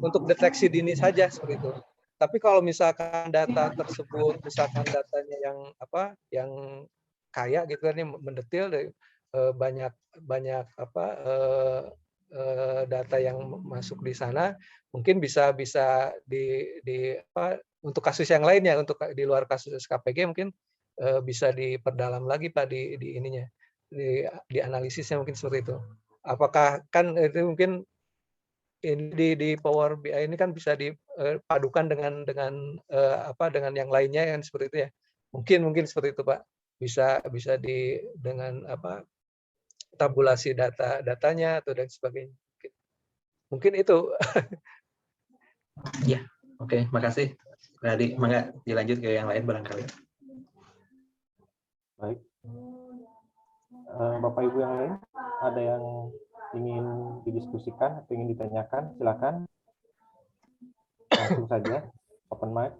untuk deteksi dini saja seperti itu. Tapi kalau misalkan data tersebut, misalkan datanya yang kaya gitu kan, yang mendetil, banyak data yang masuk di sana, mungkin bisa untuk kasus yang lainnya, untuk di luar kasus SKPG mungkin bisa diperdalam lagi Pak di ininya, di analisisnya mungkin seperti itu. Apakah kan itu mungkin ini di Power BI ini kan bisa dipadukan dengan yang lainnya kan seperti itu ya. Mungkin seperti itu Pak. Bisa dengan tabulasi datanya atau dan sebagainya. Mungkin itu. Ya, oke, makasih. Hadi, mangga dilanjut ke yang lain barangkali. Baik. Bapak Ibu yang lain, ada yang ingin didiskusikan atau ingin ditanyakan, silakan. Langsung saja, open mic.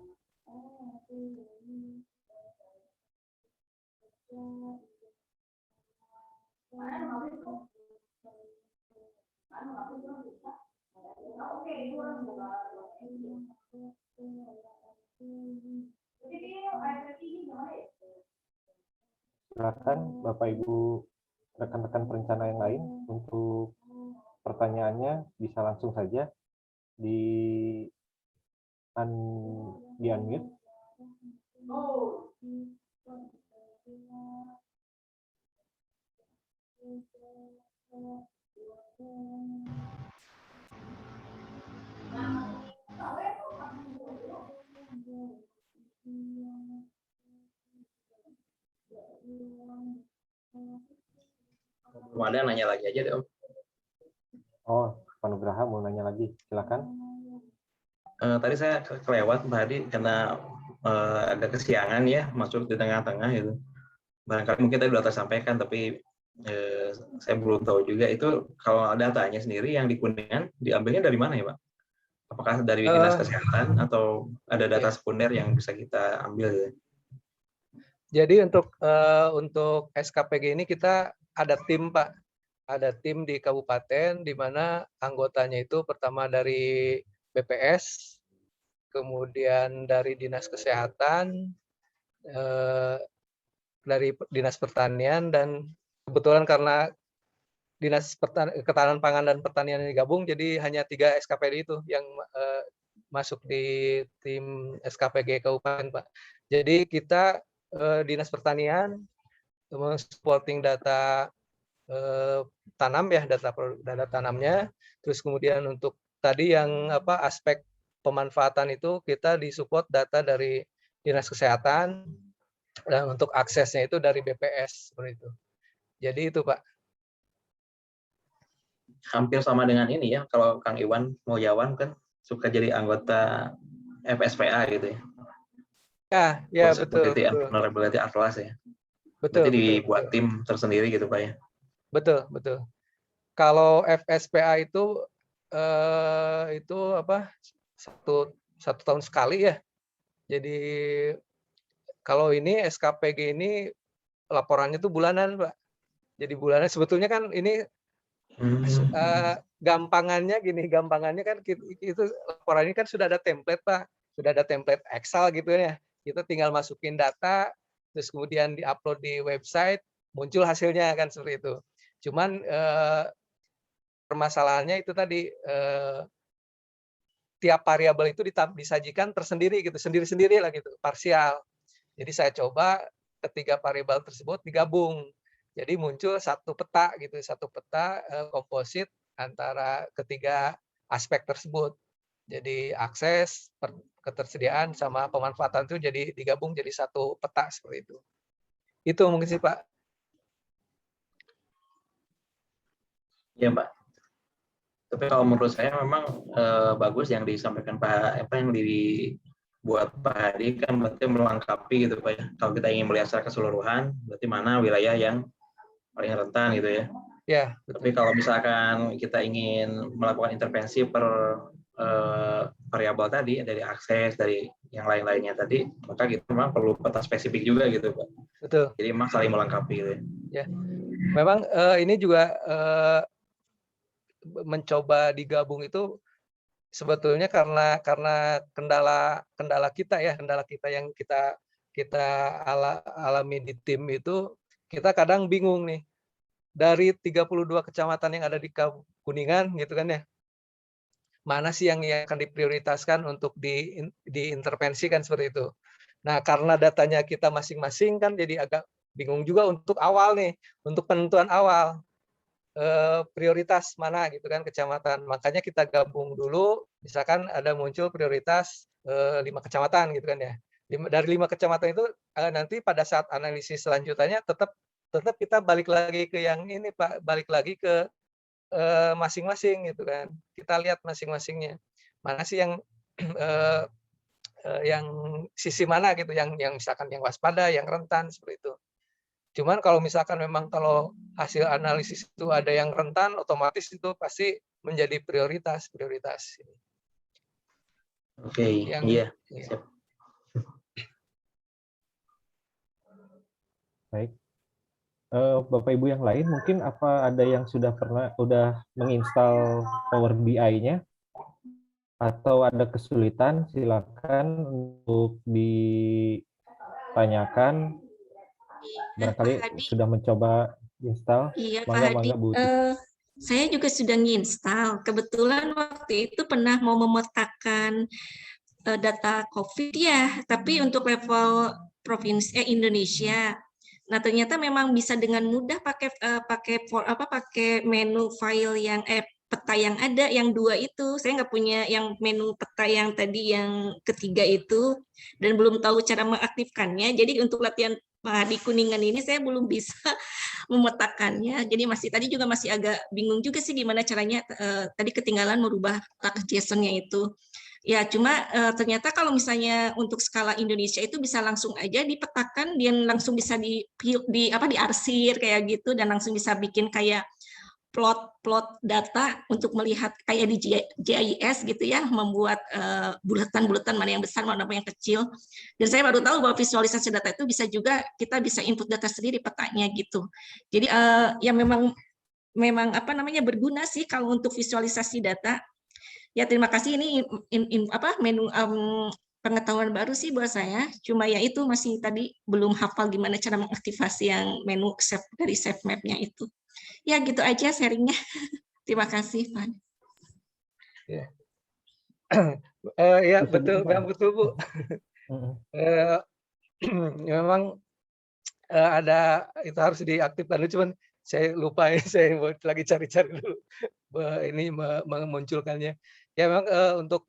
Silakan Bapak Ibu rekan-rekan perencana yang lain untuk pertanyaannya bisa langsung saja di unmute. Belum ada, nanya lagi aja deh Om. Oh, Pak Nugraha mau nanya lagi, silakan. Tadi saya kelewat Pak Hadi karena agak kesiangan ya, masuk di tengah-tengah itu. Barangkali mungkin tadi sudah tersampaikan, tapi saya belum tahu juga itu kalau datanya sendiri yang di Kuningan diambilnya dari mana ya Pak? Apakah dari Dinas Kesehatan atau ada data sekunder yang bisa kita ambil ya? Jadi untuk SKPG ini kita ada tim Pak, ada tim di kabupaten di mana anggotanya itu pertama dari BPS, kemudian dari Dinas Kesehatan, dari Dinas Pertanian, dan kebetulan karena Dinas Ketahanan Pangan dan Pertanian ini gabung, jadi hanya 3 SKPD itu yang masuk di tim SKPG Kabupaten Pak. Jadi kita Dinas Pertanian supporting data tanam ya, data tanamnya, terus kemudian untuk tadi yang aspek pemanfaatan itu kita disupport data dari Dinas Kesehatan, dan untuk aksesnya itu dari BPS seperti itu. Jadi itu Pak. hampir sama dengan ini ya, kalau Kang Iwan Mulyawan kan suka jadi anggota FSPA gitu ya. Ya Force betul, Security and betul, Vulnerability Atlas ya. betul, Berarti betul, dibuat betul, tim tersendiri gitu Pak ya. betul, betul. Kalau FSPA itu apa satu tahun sekali ya. Jadi kalau ini SKPG ini laporannya tuh bulanan, Pak. Jadi bulanan sebetulnya kan ini gampangannya kan itu laporan ini kan sudah ada template, Pak. Sudah ada template Excel gitu ya. Kita tinggal masukin data, terus kemudian diupload di website, muncul hasilnya kan seperti itu. Cuman permasalahannya itu tadi tiap variabel itu disajikan tersendiri gitu, sendiri-sendiri lah gitu, parsial. Jadi saya coba ketiga variabel tersebut digabung. Jadi muncul satu peta gitu, satu peta komposit antara ketiga aspek tersebut. Jadi akses, ketersediaan sama pemanfaatan itu jadi digabung jadi satu peta seperti itu. Itu mungkin sih Pak. Iya Pak. Tapi kalau menurut saya memang bagus yang disampaikan Pak, yang dibuat Pak Hadi kan berarti melengkapi gitu Pak ya. Kalau kita ingin melihat secara keseluruhan, berarti mana wilayah yang paling rentan gitu ya. Ya. Tapi kalau misalkan kita ingin melakukan intervensi per variabel tadi, dari akses, dari yang lain-lainnya tadi, maka kita memang perlu peta spesifik juga gitu Pak. Betul. Jadi memang saling melengkapi gitu ya. Memang ini juga mencoba digabung itu sebetulnya karena kendala kita yang kita alami di tim itu, kita kadang bingung nih dari 32 kecamatan yang ada di Kuningan gitu kan ya, mana sih yang akan diprioritaskan untuk diintervensikan seperti itu. Nah karena datanya kita masing-masing kan jadi agak bingung juga untuk awal nih, untuk penentuan awal. Prioritas mana gitu kan kecamatan, makanya kita gabung dulu, misalkan ada muncul prioritas 5 kecamatan gitu kan ya, dari 5 kecamatan itu nanti pada saat analisis selanjutnya tetap kita balik lagi ke yang ini Pak, balik lagi ke masing-masing gitu kan, kita lihat masing-masingnya mana sih yang yang sisi mana gitu, yang misalkan yang waspada, yang rentan seperti itu. Cuman kalau misalkan memang kalau hasil analisis itu ada yang rentan, otomatis itu pasti menjadi prioritas. Oke, iya. Baik. Bapak Ibu yang lain mungkin ada yang sudah menginstal Power BI-nya atau ada kesulitan, silakan untuk ditanyakan. Barangkali sudah mencoba install. Iya Pak Hadi, saya juga sudah nginstal. Kebetulan waktu itu pernah mau memetakan data COVID ya, tapi untuk level provinsi Indonesia. Nah ternyata memang bisa dengan mudah pakai menu file yang peta yang ada, yang 2 itu. Saya nggak punya yang menu peta yang tadi yang ketiga itu, dan belum tahu cara mengaktifkannya. Jadi untuk latihan di Kuningan ini saya belum bisa memetakannya. Jadi tadi juga masih agak bingung juga sih gimana caranya, tadi ketinggalan merubah JSON-nya itu. Ya, cuma ternyata kalau misalnya untuk skala Indonesia itu bisa langsung aja dipetakan, dan langsung bisa diarsir kayak gitu, dan langsung bisa bikin kayak plot data untuk melihat kayak di GIS gitu ya, membuat bulatan-bulatan mana yang besar, mana yang kecil. Dan saya baru tahu bahwa visualisasi data itu kita bisa input data sendiri petanya gitu. Jadi ya memang berguna sih kalau untuk visualisasi data. Ya terima kasih, ini menu pengetahuan baru sih buat saya. Cuma ya itu masih tadi belum hafal gimana cara mengaktifasi yang menu dari save map-nya itu. Ya gitu aja sharingnya. Terima kasih Pak. Ya betul, memang betul Bu. Memang ada itu harus diaktifkan dulu, cuman saya lupa ya, saya lagi cari-cari dulu ini memunculkannya. Ya memang untuk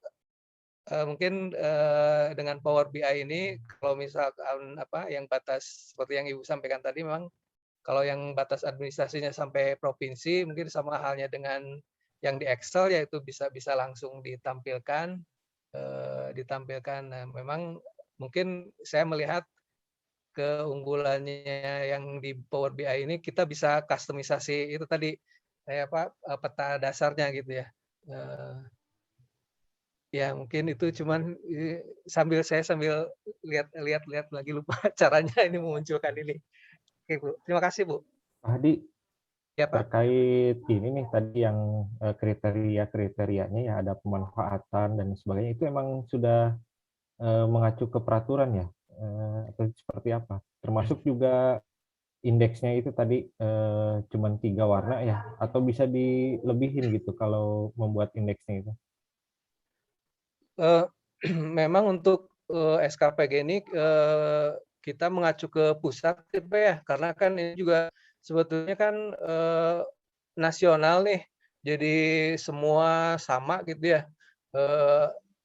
mungkin dengan Power BI ini, kalau misalkan yang batas seperti yang Ibu sampaikan tadi, memang Kalau yang batas administrasinya sampai provinsi, mungkin sama halnya dengan yang di Excel, yaitu bisa langsung ditampilkan. Nah, memang mungkin saya melihat keunggulannya yang di Power BI ini, kita bisa kustomisasi itu tadi, peta dasarnya gitu ya. Ya mungkin itu cuman sambil lihat lagi, lupa caranya ini memunculkan ini. Oke Bu, terima kasih Bu. Pak Hadi, Ya Pak. terkait ini nih tadi yang kriteria-kriterianya ya, ada pemanfaatan dan sebagainya, itu emang sudah mengacu ke peraturan ya, atau seperti apa? Termasuk juga indeksnya itu tadi cuman 3 warna ya, atau bisa dilebihin gitu kalau membuat indeksnya itu? Memang untuk SKPG ini kita mengacu ke pusat ya, karena kan ini juga sebetulnya kan nasional nih, jadi semua sama gitu ya.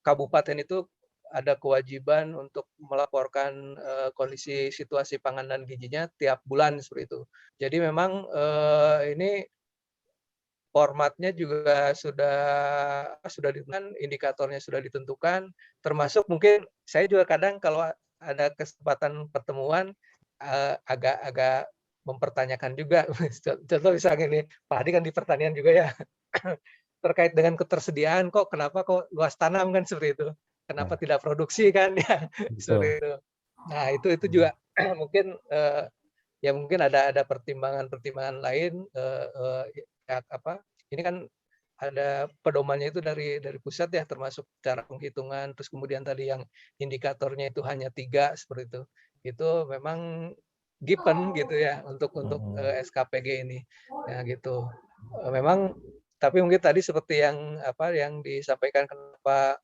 Kabupaten itu ada kewajiban untuk melaporkan kondisi situasi pangan dan gizinya tiap bulan seperti itu. Jadi memang ini formatnya juga sudah ditentukan, indikatornya sudah ditentukan, termasuk mungkin saya juga kadang kalau ada kesempatan pertemuan agak mempertanyakan juga. Contoh misalnya ini, Pak Hadi kan di pertanian juga ya, terkait dengan ketersediaan kenapa luas tanam kan seperti itu, kenapa tidak produksi kan ya, seperti itu. Nah itu juga mungkin ya mungkin ada pertimbangan lain, ini kan ada pedomannya itu dari pusat ya, termasuk cara penghitungan, terus kemudian tadi yang indikatornya itu hanya 3 seperti itu. Itu memang given gitu ya untuk SKPG ini. Ya gitu. Memang tapi mungkin tadi seperti yang disampaikan, kenapa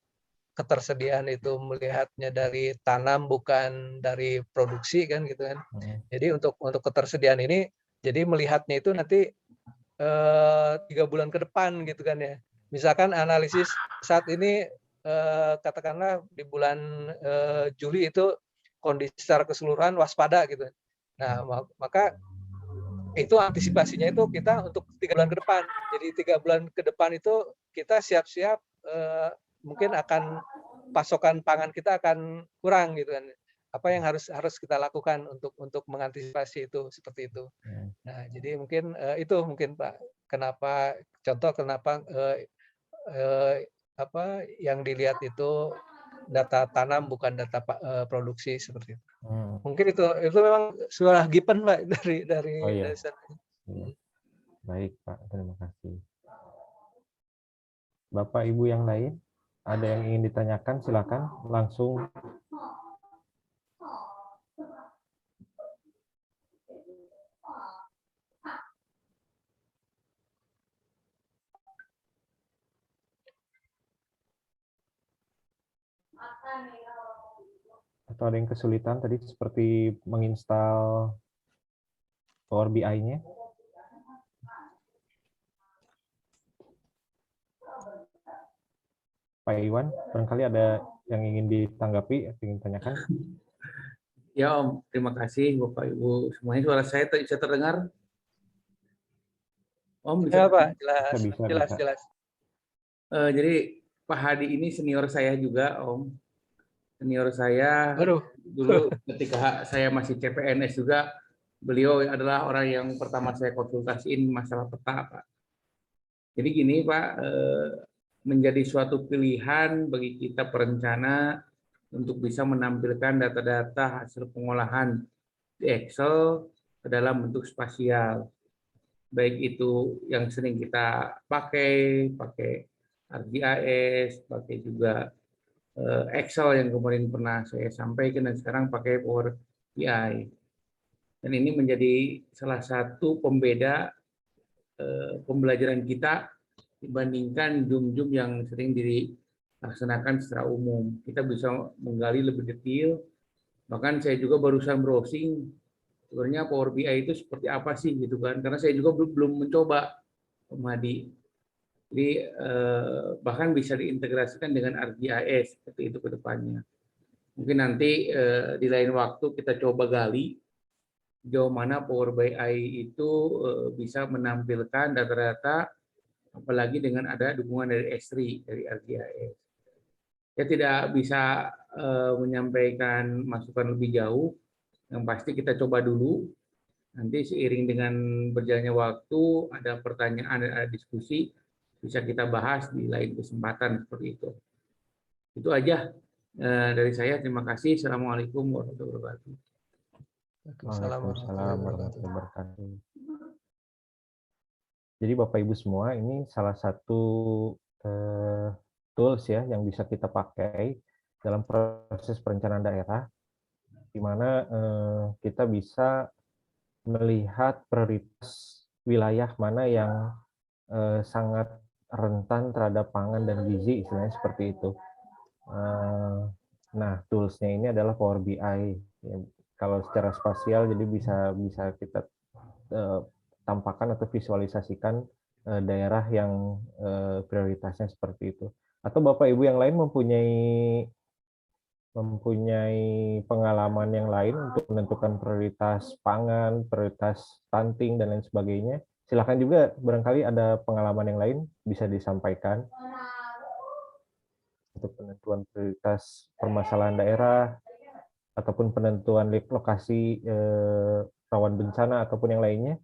ketersediaan itu melihatnya dari tanam bukan dari produksi kan gitu kan. Jadi untuk ketersediaan ini, jadi melihatnya itu nanti 3 bulan ke depan gitu kan ya. Misalkan analisis saat ini katakanlah di bulan Juli itu kondisi secara keseluruhan waspada gitu. Nah, maka itu antisipasinya itu kita untuk 3 bulan ke depan. Jadi 3 bulan ke depan itu kita siap-siap mungkin akan pasokan pangan kita akan kurang gitu kan. Apa yang harus kita lakukan untuk mengantisipasi itu seperti itu. Nah, jadi mungkin itu mungkin Pak, kenapa yang dilihat itu data tanam bukan data produksi seperti itu. Mungkin itu memang sudah given Pak dari Oh iya. sana. Baik Pak, terima kasih. Bapak Ibu yang lain, ada yang ingin ditanyakan, silakan langsung. Atau ada yang kesulitan tadi seperti menginstal Power BI-nya? Pak Iwan, barangkali ada yang ingin ditanggapi, ingin tanyakan? Ya Om, terima kasih Bapak Ibu semuanya. Suara saya bisa terdengar? Om bisa? Ya Pak, jelas. Jadi Pak Hadi ini senior saya juga Om. Senior saya dulu ketika saya masih CPNS juga, beliau adalah orang yang pertama saya konsultasiin masalah peta Pak. Jadi gini Pak, menjadi suatu pilihan bagi kita perencana untuk bisa menampilkan data-data hasil pengolahan di Excel ke dalam bentuk spasial. Baik itu yang sering kita pakai ArcGIS, pakai juga Excel yang kemarin pernah saya sampaikan, dan sekarang pakai Power BI. Dan ini menjadi salah satu pembeda pembelajaran kita dibandingkan Zoom yang sering dilaksanakan secara umum. Kita bisa menggali lebih detail. Bahkan saya juga barusan browsing sebenarnya Power BI itu seperti apa sih gitu kan, karena saya juga belum mencoba Om Hadi. Jadi bahkan bisa diintegrasikan dengan ArcGIS seperti itu ke depannya. Mungkin nanti di lain waktu kita coba gali sejauh mana Power BI itu bisa menampilkan data-data, apalagi dengan ada dukungan dari S3, dari ArcGIS. Saya tidak bisa menyampaikan masukan lebih jauh, yang pasti kita coba dulu, nanti seiring dengan berjalannya waktu, ada pertanyaan, ada diskusi, bisa kita bahas di lain kesempatan seperti itu. Itu aja dari saya, terima kasih. Assalamualaikum warahmatullahi wabarakatuh. Waalaikumsalam warahmatullahi wabarakatuh. Jadi Bapak Ibu semua, ini salah satu tools ya yang bisa kita pakai dalam proses perencanaan daerah, di mana kita bisa melihat prioritas wilayah mana yang sangat rentan terhadap pangan dan gizi, istilahnya seperti itu. Nah, tools-nya ini adalah Power BI. Ya, kalau secara spasial, jadi bisa kita tampakkan atau visualisasikan daerah yang prioritasnya seperti itu. Atau Bapak Ibu yang lain mempunyai pengalaman yang lain untuk menentukan prioritas pangan, prioritas stunting, dan lain sebagainya. Silakan juga, barangkali ada pengalaman yang lain bisa disampaikan untuk penentuan prioritas permasalahan daerah, ataupun penentuan lokasi rawan bencana, ataupun yang lainnya.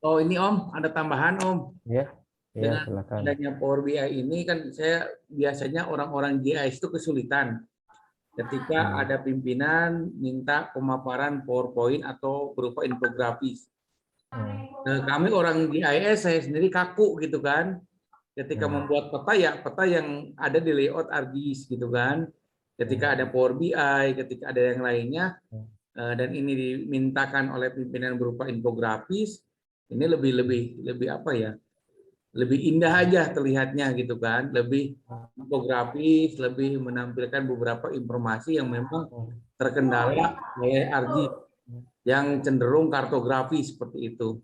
Oh ini Om, ada tambahan Om. Ya, Dengan silakan. adanya Power BI ini kan saya biasanya orang-orang GIS itu kesulitan ketika ada pimpinan minta pemaparan PowerPoint atau berupa infografis. Nah, kami orang GIS, saya sendiri kaku gitu kan. Ketika membuat peta, ya peta yang ada di layout ArcGIS gitu kan. Ketika ada Power BI, ketika ada yang lainnya, dan ini dimintakan oleh pimpinan berupa infografis, ini lebih apa ya? Lebih indah aja terlihatnya gitu kan, lebih infografis, lebih menampilkan beberapa informasi yang memang terkendala oleh ArcGIS yang cenderung kartografi seperti itu.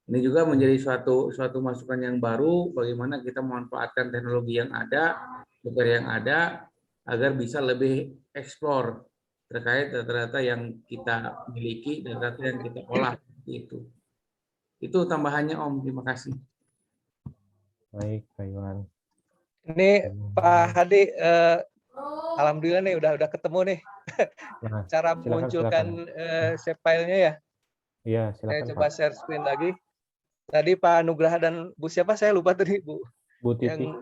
Ini juga menjadi suatu masukan yang baru bagaimana kita memanfaatkan teknologi yang ada, software yang ada, agar bisa lebih eksplor terkait data-data yang kita miliki dan data yang kita olah itu. Itu tambahannya Om, terima kasih. Baik, Pak Iwan. Ini Pak Hadi, alhamdulillah nih udah ketemu nih Nah, cara silakan. memunculkan shape file-nya ya. Iya, Saya silakan coba Pak. share screen lagi. Tadi Pak Nugraha dan Bu siapa saya lupa tadi Bu. Bu Titi. Yang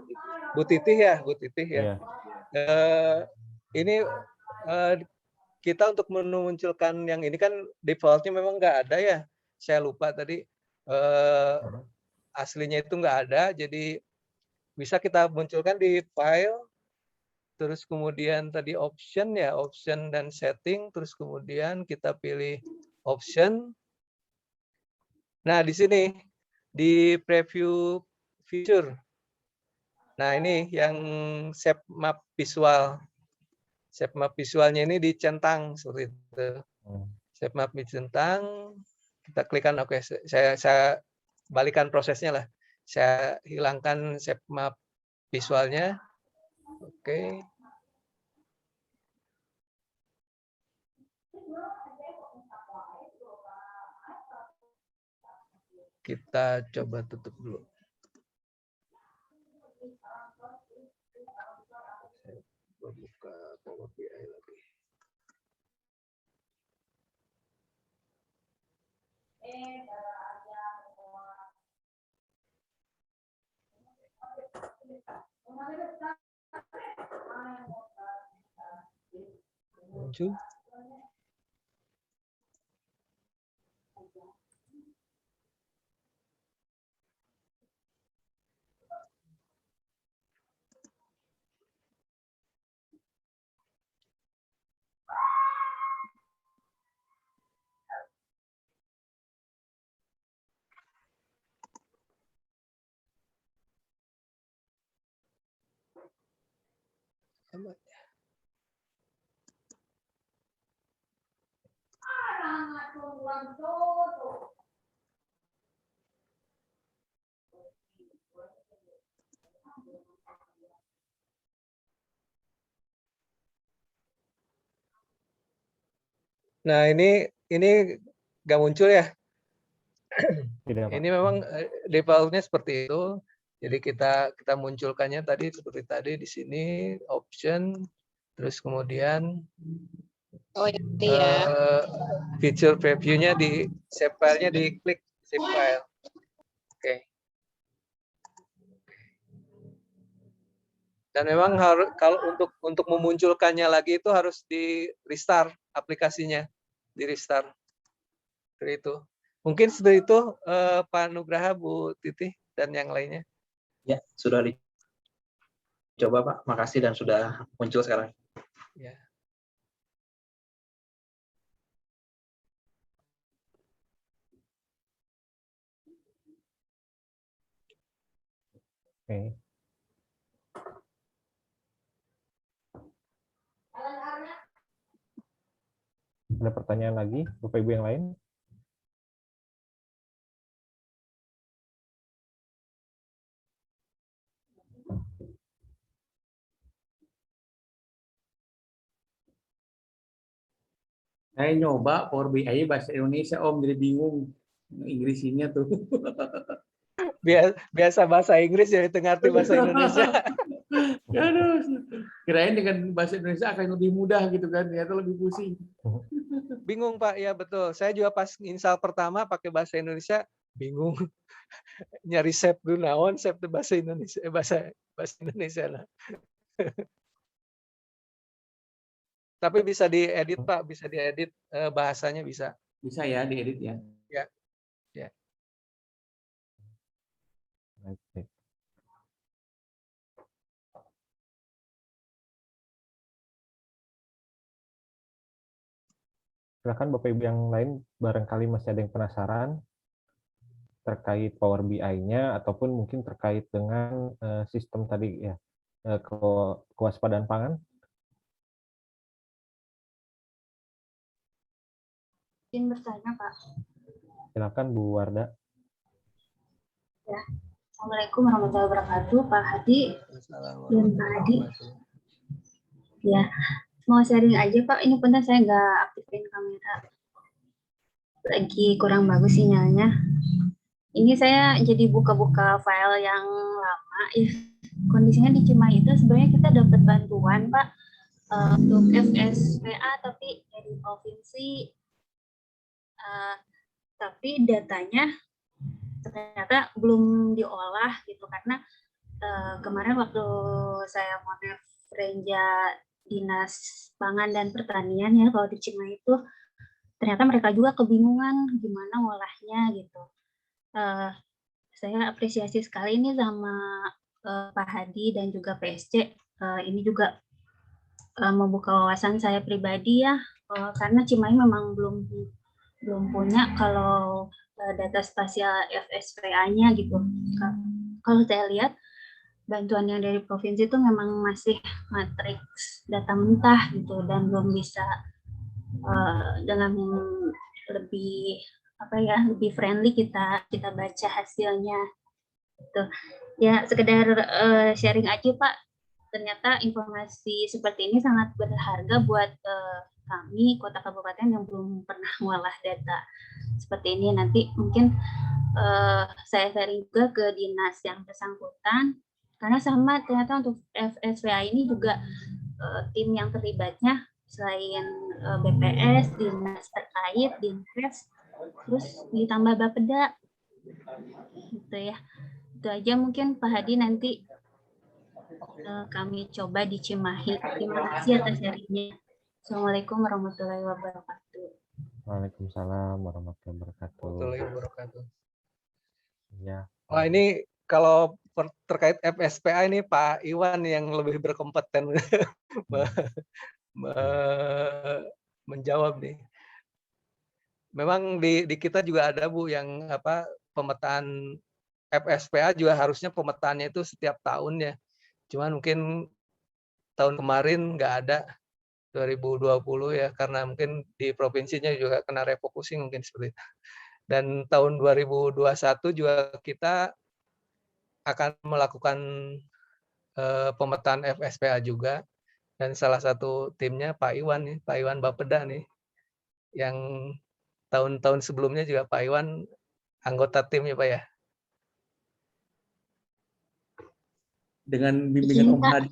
Bu Titih ya, Bu Titih ya. Iya. Ini kita untuk memunculkan yang ini kan defaultnya memang nggak ada ya. Saya lupa tadi aslinya itu nggak ada, jadi bisa kita munculkan di file, terus kemudian tadi option ya, option dan setting, terus kemudian kita pilih option. Nah di sini di preview feature. Nah ini yang shape map visual. Shape map visualnya ini dicentang seperti itu. Shape map dicentang, kita klikkan oke. Saya balikan prosesnya lah. Saya hilangkan shape map visualnya. Oke. Kita coba tutup dulu. Saya buka Power BI lagi. Muncul. Nah, ini nggak muncul ya. Tidak, Pak. Ini memang defaultnya seperti itu. Jadi kita munculkannya tadi seperti tadi di sini option, terus kemudian Oh iya. feature preview-nya di save file-nya diklik save file. Oke. Dan memang harus kalau untuk memunculkannya lagi itu harus di restart aplikasinya, di restart. Seperti itu. Mungkin seperti itu Pak Nugraha, Bu Titi dan yang lainnya. Ya, sudah dicoba Pak. Makasih dan sudah muncul sekarang. Ya. Oke. Ada pertanyaan lagi, Bapak Ibu yang lain? Saya nyoba Power BI bahasa Indonesia, Om, jadi bingung Inggrisnya tuh. Biasa bahasa Inggris jadi ngerti bahasa Indonesia. Aduh, kirain dengan bahasa Indonesia akan lebih mudah gitu kan, ternyata lebih pusing. Bingung Pak, ya betul. Saya juga pas install pertama pakai bahasa Indonesia bingung. Nyari save dulu naon, save itu bahasa Indonesia, bahasa Indonesia lah. Tapi bisa diedit Pak, bisa diedit bahasanya bisa. Bisa ya diedit ya. Ya. Ya. Baik. Silakan Bapak Ibu yang lain, barangkali masih ada yang penasaran terkait Power BI-nya ataupun mungkin terkait dengan sistem tadi ya, kewaspadaan pangan. Izin bertanya, Pak. Silakan Bu Warda. Ya. Assalamualaikum warahmatullahi wabarakatuh, Pak Hadi dan Pak Hadi. Ya, mau sharing aja Pak. Ini benar saya nggak aktifin kamera. Lagi kurang bagus sinyalnya. Ini saya jadi buka-buka file yang lama. Ya, kondisinya di Cimahi itu sebenarnya kita dapat bantuan Pak untuk FSPA tapi dari provinsi. Tapi datanya ternyata belum diolah gitu karena kemarin waktu saya monet Renja Dinas Pangan dan Pertanian ya kalau di Cimahi itu ternyata mereka juga kebingungan gimana ngolahnya gitu. Saya apresiasi sekali ini sama Pak Hadi dan juga PSC. Ini juga membuka wawasan saya pribadi ya karena Cimahi memang belum punya kalau data spasial FSPA-nya gitu. Kalau saya lihat bantuan yang dari provinsi itu memang masih matriks data mentah gitu dan belum bisa dengan lebih lebih friendly kita baca hasilnya. Gitu. Ya sekedar sharing aja Pak. Ternyata informasi seperti ini sangat berharga buat kami kota kabupaten yang belum pernah ngolah data seperti ini. Nanti mungkin saya sharing juga ke dinas yang bersangkutan karena sama ternyata untuk FSPA ini juga tim yang terlibatnya selain BPS, dinas terkait, Dinkes, terus ditambah Bapeda gitu ya. Itu aja mungkin Pak Hadi nanti kami coba di Cimahi. Terima kasih atas sharingnya. Assalamualaikum warahmatullahi wabarakatuh. Waalaikumsalam warahmatullahi wabarakatuh. Ya. Wah ini kalau terkait FSPA ini Pak Iwan yang lebih berkompeten menjawab nih. Memang di kita juga ada Bu yang pemetaan FSPA juga harusnya pemetaannya itu setiap tahun ya. Cuman mungkin tahun kemarin nggak ada 2020 ya karena mungkin di provinsinya juga kena refocusing mungkin seperti itu. Dan tahun 2021 juga kita akan melakukan pemetaan FSPA juga dan salah satu timnya Pak Iwan nih, Pak Iwan Bapeda nih yang tahun-tahun sebelumnya juga Pak Iwan anggota tim ya Pak ya. Dengan bimbingan Izin Om Pak, Hadi.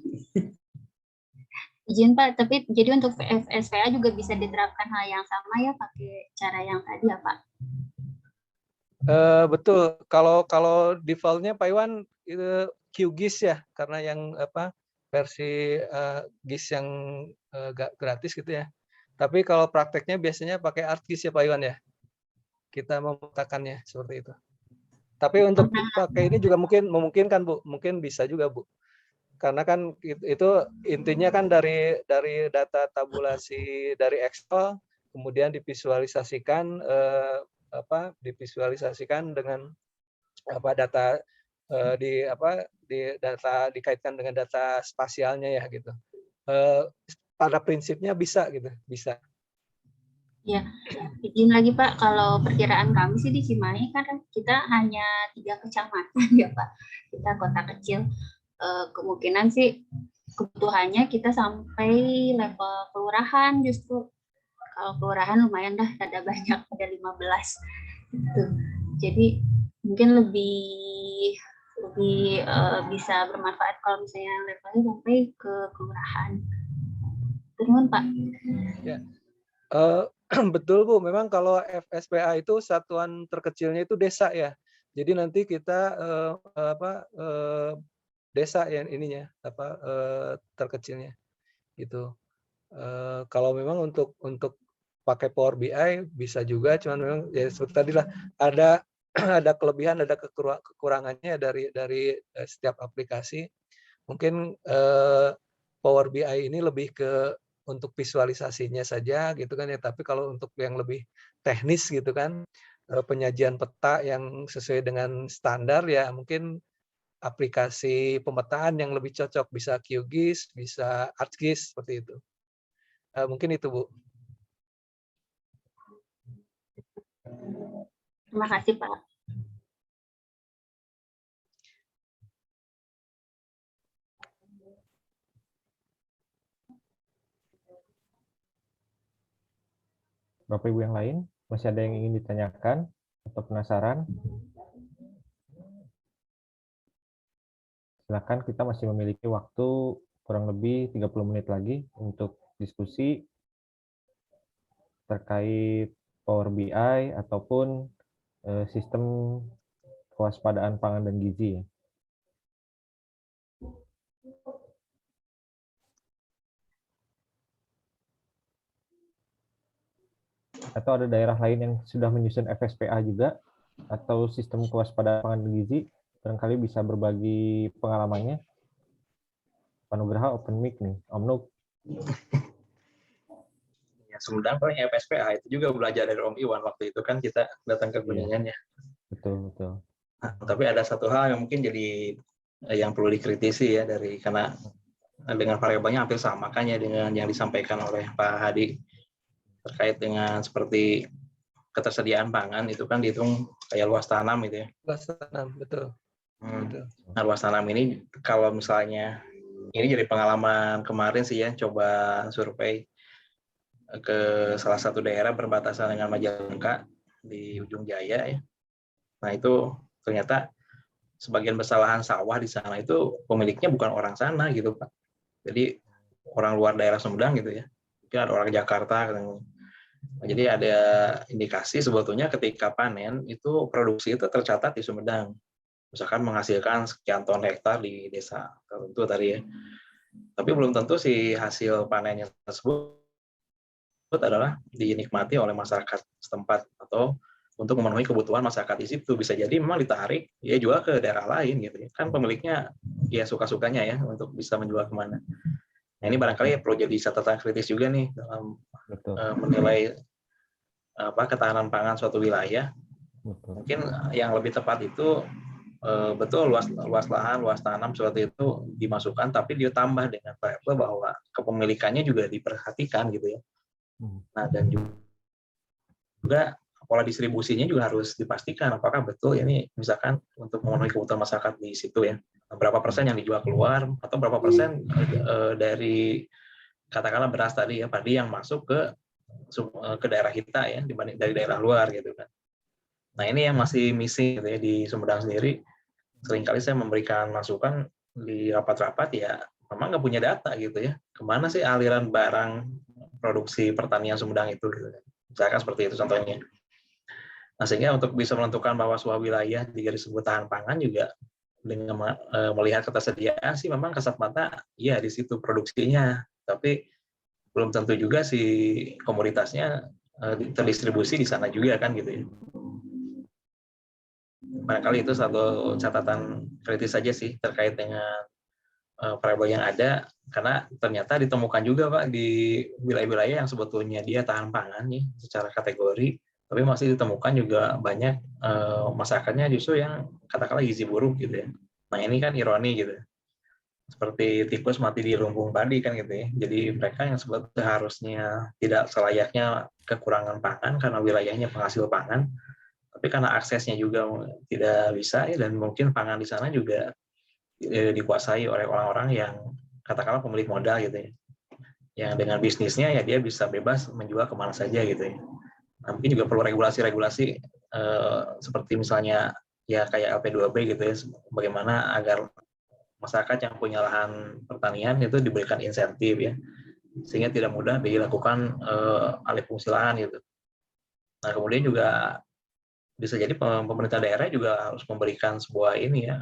izin Pak, tapi jadi untuk FSPA juga bisa diterapkan hal yang sama ya, pakai cara yang tadi ya Pak? Betul. Kalau defaultnya Pak Iwan itu QGIS ya, karena yang versi GIS yang gratis gitu ya. Tapi kalau prakteknya biasanya pakai ArcGIS ya Pak Iwan ya. Kita memetakannya seperti itu. Tapi untuk pakai ini juga mungkin memungkinkan Bu, mungkin bisa juga Bu. Karena kan itu intinya kan dari data tabulasi dari Excel, kemudian divisualisasikan divisualisasikan dengan data di data dikaitkan dengan data spasialnya ya gitu. Pada prinsipnya bisa gitu, bisa. Ya, izin lagi Pak, kalau perkiraan kami sih di Cimahi kan kita hanya 3 kecamatan ya Pak, kita kota kecil. Kemungkinan sih kebutuhannya kita sampai level kelurahan justru. Kalau kelurahan lumayan dah, ada banyak, ada 15 gitu. Jadi mungkin lebih bisa bermanfaat kalau misalnya levelnya sampai ke kelurahan. Terus Pak. Ya. Betul Bu, memang kalau FSPA itu satuan terkecilnya itu desa ya. Jadi nanti kita desa yang ininya terkecilnya gitu. Kalau memang untuk pakai Power BI bisa juga, cuman memang ya seperti tadi lah ada kelebihan, ada kekurangannya dari setiap aplikasi. Mungkin Power BI ini lebih ke untuk visualisasinya saja gitu kan ya, tapi kalau untuk yang lebih teknis gitu kan, penyajian peta yang sesuai dengan standar ya mungkin aplikasi pemetaan yang lebih cocok, bisa QGIS, bisa ArcGIS seperti itu. Mungkin itu Bu. Terima kasih Pak. Bapak Ibu yang lain, masih ada yang ingin ditanyakan atau penasaran? Silakan, kita masih memiliki waktu kurang lebih 30 menit lagi untuk diskusi terkait Power BI ataupun sistem kewaspadaan pangan dan gizi ya. Atau ada daerah lain yang sudah menyusun FSPA juga atau sistem kewaspadaan pangan dan gizi, barangkali bisa berbagi pengalamannya. Pak Nugraha open mic nih, Om Nuk. Ya, Sumedang paling FSPA itu juga belajar dari Om Iwan waktu itu kan kita datang ke Kuningan ya. Betul. Nah, tapi ada satu hal yang mungkin jadi yang perlu dikritisi ya karena dengan variabelnya hampir sama kan ya dengan yang disampaikan oleh Pak Hadi terkait dengan seperti ketersediaan pangan itu kan dihitung kayak luas tanam gitu ya. Luas tanam, betul. Nah, luas tanam ini kalau misalnya ini jadi pengalaman kemarin sih ya, coba survei ke salah satu daerah berbatasan dengan Majalengka di Ujung Jaya ya. Nah itu ternyata sebagian besar lahan sawah di sana itu pemiliknya bukan orang sana gitu Pak. Jadi orang luar daerah Sumedang gitu ya. Mungkin ada orang Jakarta. Jadi ada indikasi sebetulnya ketika panen itu produksi itu tercatat di Sumedang. Misalkan menghasilkan sekian ton hektar di desa tertentu tadi ya. Tapi belum tentu si hasil panennya tersebut adalah dinikmati oleh masyarakat setempat atau untuk memenuhi kebutuhan masyarakat di situ. Bisa jadi memang ditarik ya jual ke daerah lain gitu ya. Kan pemiliknya ya suka-sukanya ya untuk bisa menjual kemana. Nah ini barangkali perlu jadi catatan kritis juga nih dalam menilai ketahanan pangan suatu wilayah. Mungkin yang lebih tepat itu betul luas lahan, luas tanam seperti itu dimasukkan, tapi ditambah dengan variabel bahwa kepemilikannya juga diperhatikan gitu ya. Nah dan juga pola distribusinya juga harus dipastikan apakah betul ini misalkan untuk memenuhi kebutuhan masyarakat di situ ya. Berapa persen yang dijual keluar atau berapa persen dari katakanlah beras tadi ya padi yang masuk ke ke daerah kita ya dibanding dari daerah luar gitu kan. Nah ini yang masih missing gitu ya di Sumedang sendiri. Seringkali saya memberikan masukan di rapat-rapat ya memang nggak punya data gitu ya. Kemana sih aliran barang produksi pertanian Sumedang itu gitu. Misalkan seperti itu contohnya. Nah sehingga untuk bisa menentukan bahwa sebuah wilayah di garis tahan pangan juga dengan melihat ketersediaan sih memang kasat mata ya di situ produksinya, tapi belum tentu juga si komoditasnya terdistribusi di sana juga kan gitu ya. Barangkali itu satu catatan kritis saja sih terkait dengan variabel yang ada, karena ternyata ditemukan juga Pak di wilayah-wilayah yang sebetulnya dia tahan pangan nih secara kategori, tapi masih ditemukan juga banyak masyarakatnya justru yang katakanlah gizi buruk gitu ya. Nah ini kan ironi gitu, seperti tikus mati di lumbung padi kan gitu ya. Jadi mereka yang seharusnya tidak selayaknya kekurangan pangan karena wilayahnya penghasil pangan, tapi karena aksesnya juga tidak bisa ya, dan mungkin pangan di sana juga dikuasai oleh orang-orang yang katakanlah pemilik modal gitu ya, yang dengan bisnisnya ya dia bisa bebas menjual kemana saja gitu ya. Nah, mungkin juga perlu regulasi-regulasi seperti misalnya ya kayak LP2B gitu ya, bagaimana agar masyarakat yang punya lahan pertanian itu diberikan insentif ya, sehingga tidak mudah dilakukan alih fungsi lahan gitu. Nah kemudian juga bisa jadi pemerintah daerah juga harus memberikan sebuah ini ya,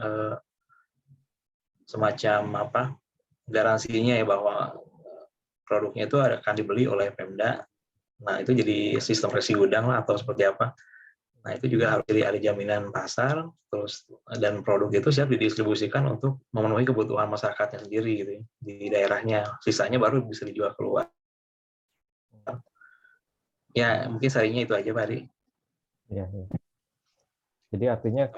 semacam apa garansinya ya bahwa produknya itu akan dibeli oleh Pemda. Nah itu jadi sistem resi gudang lah atau seperti apa. Nah itu juga harus jadi ada jaminan pasar, terus dan produk itu siap didistribusikan untuk memenuhi kebutuhan masyarakatnya sendiri gitu ya, di daerahnya. Sisanya baru bisa dijual keluar. Ya mungkin sarinya itu aja Pak Ari. Ya, ya. Jadi artinya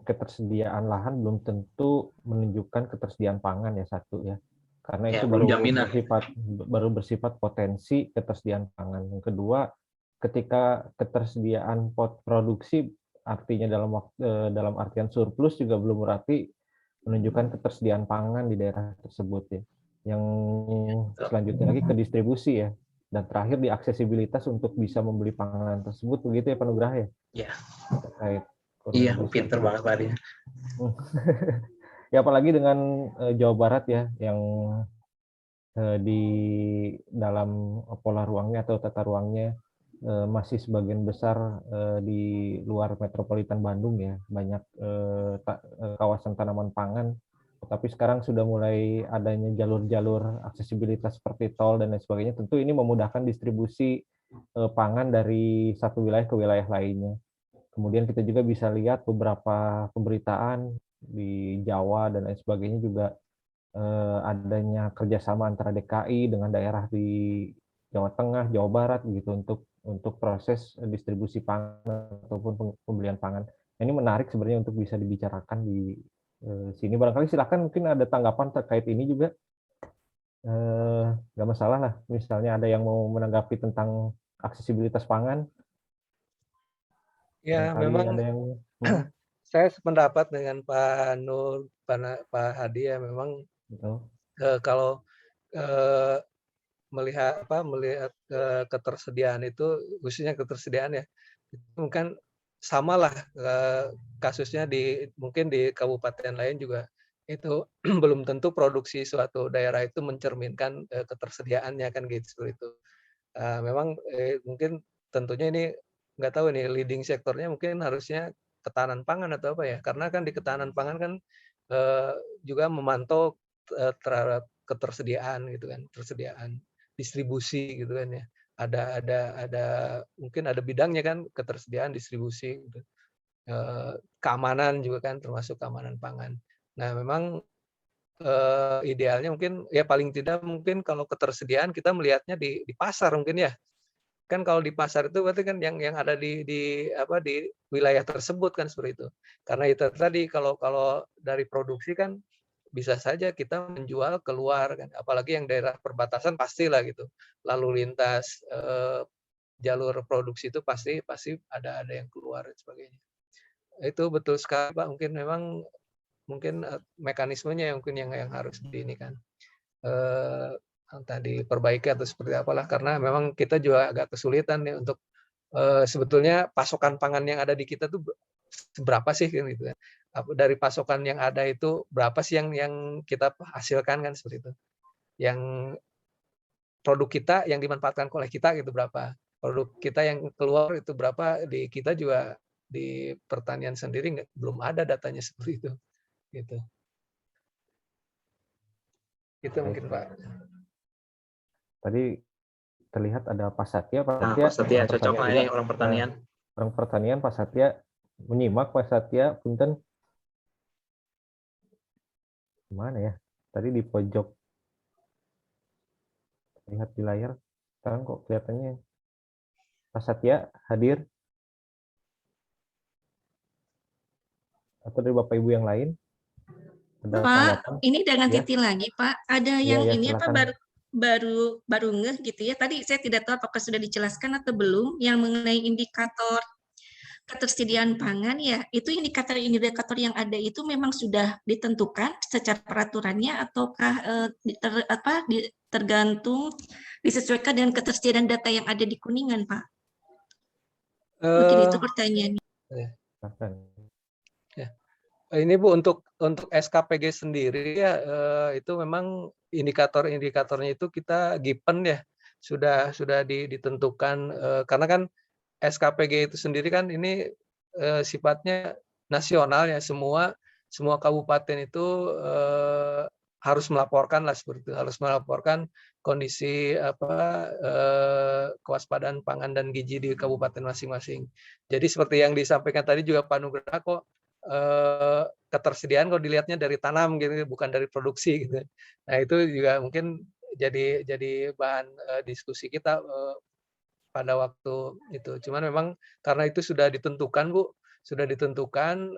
ketersediaan lahan belum tentu menunjukkan ketersediaan pangan ya satu ya. Karena Ya, itu baru bersifat potensi ketersediaan pangan. Yang kedua, ketika ketersediaan produksi artinya dalam artian surplus juga belum berarti menunjukkan ketersediaan pangan di daerah tersebut ya. Yang selanjutnya lagi ke distribusi ya. Dan terakhir di aksesibilitas untuk bisa membeli pangan tersebut, begitu ya Pak Nugraha ya? Ya. Terkait Iya, pinter banget Pak Ari. Ya apalagi dengan Jawa Barat ya, yang di dalam pola ruangnya atau tata ruangnya masih sebagian besar di luar metropolitan Bandung ya, banyak kawasan tanaman pangan. Tapi sekarang sudah mulai adanya jalur-jalur aksesibilitas seperti tol dan lain sebagainya. Tentu ini memudahkan distribusi pangan dari satu wilayah ke wilayah lainnya. Kemudian kita juga bisa lihat beberapa pemberitaan di Jawa dan lain sebagainya juga adanya kerjasama antara DKI dengan daerah di Jawa Tengah, Jawa Barat gitu untuk proses distribusi pangan ataupun pembelian pangan. Ini menarik sebenarnya untuk bisa dibicarakan di sini. Barangkali silakan mungkin ada tanggapan terkait ini juga. Nggak masalah lah. Misalnya ada yang mau menanggapi tentang aksesibilitas pangan. Ya, memang ada yang saya sependapat dengan Pak Nur, Pak Hadi ya, memang kalau melihat ketersediaan itu, khususnya ketersediaan ya, itu mungkin samalah kasusnya mungkin di kabupaten lain juga itu belum tentu produksi suatu daerah itu mencerminkan ketersediaannya kan gitu seperti itu. Memang mungkin tentunya ini nggak tahu nih leading sektornya mungkin harusnya ketahanan pangan atau apa ya, karena kan di ketahanan pangan kan juga memantau terhadap ketersediaan gitu kan, tersediaan distribusi gitu kan ya. Ada mungkin ada bidangnya kan, ketersediaan distribusi gitu. Keamanan juga kan termasuk keamanan pangan. Nah, memang idealnya mungkin ya paling tidak mungkin kalau ketersediaan kita melihatnya di pasar mungkin ya. Kan kalau di pasar itu berarti kan yang ada di wilayah tersebut kan seperti itu. Karena itu tadi kalau dari produksi kan bisa saja kita menjual keluar kan, apalagi yang daerah perbatasan pastilah gitu. Lalu lintas jalur produksi itu pasti ada yang keluar dan sebagainya. Itu betul sekali Pak, mungkin mekanismenya yang harus di ini kan. entah diperbaiki atau seperti apalah, karena memang kita juga agak kesulitan nih untuk sebetulnya pasokan pangan yang ada di kita tuh berapa sih gitu ya. Dari pasokan yang ada itu berapa sih yang kita hasilkan kan seperti itu. Yang produk kita yang dimanfaatkan oleh kita gitu berapa. Produk kita yang keluar itu berapa, di kita juga di pertanian sendiri belum ada datanya seperti itu. Gitu. Itu mungkin Pak. Tadi terlihat ada Pak Satya. Pak Satya cocok lah ini orang pertanian. Orang pertanian, Pak Satya menyimak. Pak Satya, punten. Mana ya? Tadi di pojok. Lihat di layar. Sekarang kok kelihatannya Pak Satya hadir? Atau dari Bapak Ibu yang lain? Ada Pak, tanggapan? ini dengan Ya. Titi lagi, Pak. Ada Ya, yang ya, ini apa silakan. baru ngeh gitu ya. Tadi saya tidak tahu apakah sudah dijelaskan atau belum yang mengenai indikator ketersediaan pangan ya. Itu indikator yang ada itu memang sudah ditentukan secara peraturannya ataukah tergantung disesuaikan dengan ketersediaan data yang ada di Kuningan, Pak? Mungkin itu pertanyaannya. Ya. Ini Bu, untuk SKPG sendiri ya itu memang indikator-indikatornya itu kita given ya, sudah ditentukan karena kan SKPG itu sendiri kan ini sifatnya nasional ya, semua kabupaten itu harus melaporkan lah seperti itu, harus melaporkan kondisi kewaspadaan pangan dan gizi di kabupaten masing-masing. Jadi seperti yang disampaikan tadi juga Pak Nugraha, kok ketersediaan kok dilihatnya dari tanam gitu, bukan dari produksi gitu. Nah itu juga mungkin jadi bahan diskusi kita pada waktu itu. Cuman memang karena itu sudah ditentukan Bu, sudah ditentukan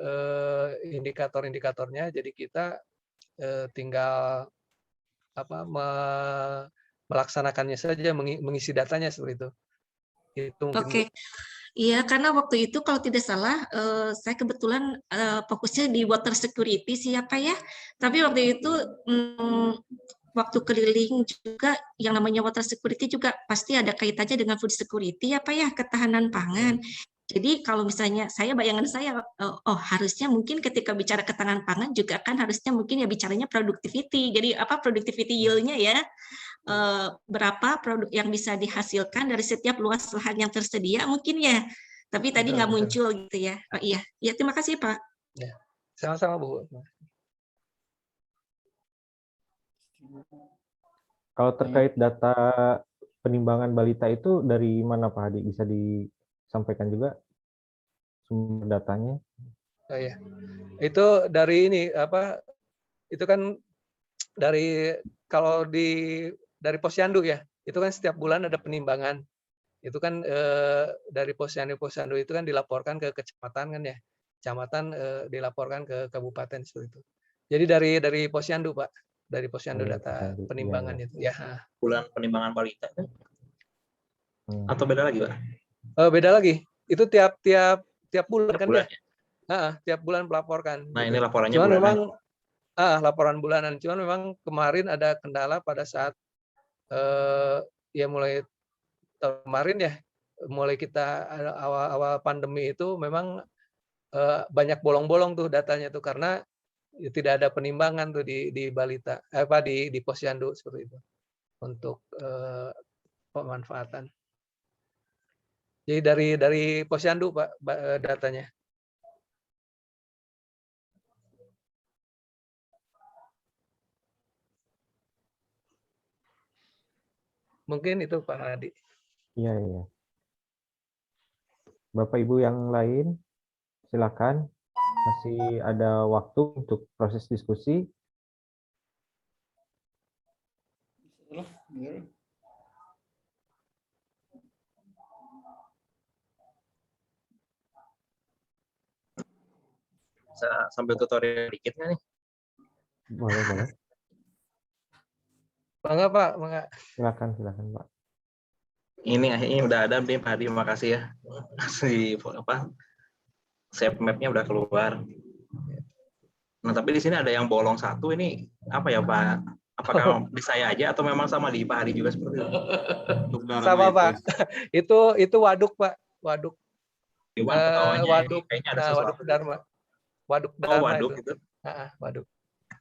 indikator-indikatornya, jadi kita tinggal melaksanakannya saja, mengisi datanya seperti itu. Itu mungkin Oke. Iya, karena waktu itu kalau tidak salah, saya kebetulan fokusnya di water security sih ya Pak ya. Tapi waktu itu waktu keliling juga yang namanya water security juga pasti ada kaitannya dengan food security ya Pak ya, ketahanan pangan. Jadi kalau misalnya bayangan saya, harusnya mungkin ketika bicara ketahanan pangan juga kan harusnya mungkin ya bicaranya productivity. Jadi productivity yield-nya ya. Berapa produk yang bisa dihasilkan dari setiap luas lahan yang tersedia mungkin ya, tapi tadi nggak muncul gitu ya. Oh iya, ya terima kasih Pak. Ya, sama-sama Bu. Kalau terkait data penimbangan balita itu dari mana Pak Hadi? Bisa disampaikan juga sumber datanya? Oh iya, itu dari ini itu kan dari Posyandu ya, itu kan setiap bulan ada penimbangan. Itu kan dari Posyandu itu kan dilaporkan ke kecamatan kan ya, kecamatan dilaporkan ke kabupaten seperti itu. Jadi dari Posyandu Pak, dari Posyandu data penimbangan itu ya. Bulan penimbangan balita atau beda lagi Pak? Beda lagi, itu tiap bulan kan bulan, ya. Tiap bulan melaporkan. Nah gitu. ini laporannya Cuman bulanan. memang laporan bulanan. Cuman memang kemarin ada kendala pada saat ya mulai kemarin ya, mulai kita awal pandemi itu memang banyak bolong-bolong tuh datanya tuh karena tidak ada penimbangan tuh di balita di Posyandu seperti itu untuk pemanfaatan. Jadi dari Posyandu Pak datanya. Mungkin itu Pak Hadi. Iya, iya. Bapak Ibu yang lain, silakan. Masih ada waktu untuk proses diskusi. Bisa sambil tutorial dikit nggak nih? Boleh, boleh. Mangga Pak, mangga. Silakan Pak. Ini udah ada nih Pak Hadi, makasih ya. Shape map-nya udah keluar. Nah, tapi di sini ada yang bolong satu, ini apa ya Pak? Apakah di saya aja atau memang sama di Pak Hadi juga seperti itu? Untuk Dharma Sama itu. Pak. Itu waduk Pak, waduk. Iwan ketawanya Waduk, kayaknya ada waduk sesuatu. Dharma. Waduk Oh, Dharma waduk itu. itu. Waduk.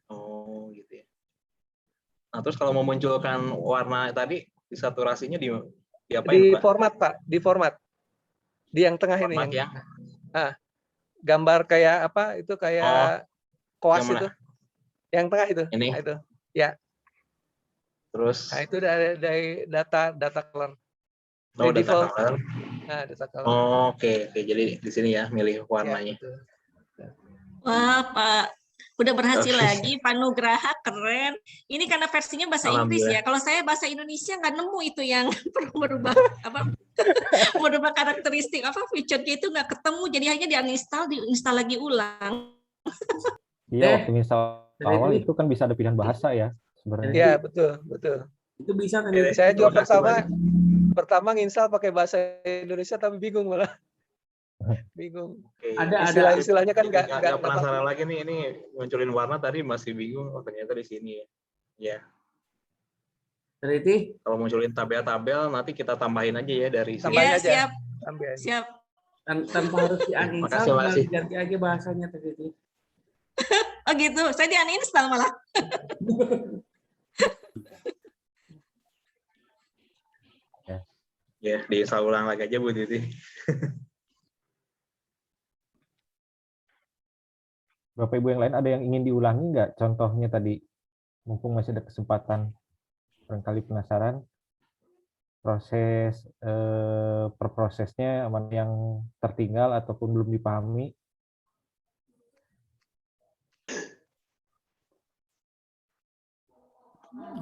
Oh, gitu ya. Nah, terus kalau memunculkan warna tadi, disaturasinya diapain, Di Pak? format Pak, di format. Di yang tengah Format ini. yang Gambar kayak apa? Itu kayak koas yang mana? itu. Yang tengah itu. Ini? Nah, itu. Ya. Terus, Nah, itu dari data color. oh, Dari data default. color. Nah, data color. Oh, oke. Jadi di sini ya, milih Ya, warnanya. betul. Wah, Pak, udah berhasil Oke. lagi. Pak Nugraha keren. Ini karena versinya bahasa Inggris Alhamdulillah. ya. Kalau saya bahasa Indonesia nggak nemu itu yang perlu merubah apa merubah karakteristik apa feature-nya itu nggak ketemu. Jadi hanya diinstal lagi ulang. Iya, waktu install Teh awal Devi. itu kan bisa ada pilihan bahasa ya sebenarnya. Ya, betul. Itu bisa kan? Saya juga Terima kasih, pertama nginstal pakai bahasa Indonesia tapi bingung malah. Bingung. Oke. Ada. Istilah-istilahnya kan Nggak nggak penasaran lagi nih, ini munculin warna tadi masih bingung. Oh, ternyata di sini ya. Ya, Teriti, kalau munculin tabel-tabel nanti kita tambahin aja ya dari sini. Tambahin Ya, aja. siap, Tambahin. siap. tanpa harus di-uninstall, Makasih, tinggal makasih. diganti aja bahasanya Teriti. Oh gitu, saya di uninstall malah. Ya, diinstal ulang lagi aja Bu Titi. Bapak Ibu yang lain ada yang ingin diulangi nggak? Contohnya tadi, mumpung masih ada kesempatan, barangkali penasaran, proses per prosesnya mana yang tertinggal ataupun belum dipahami.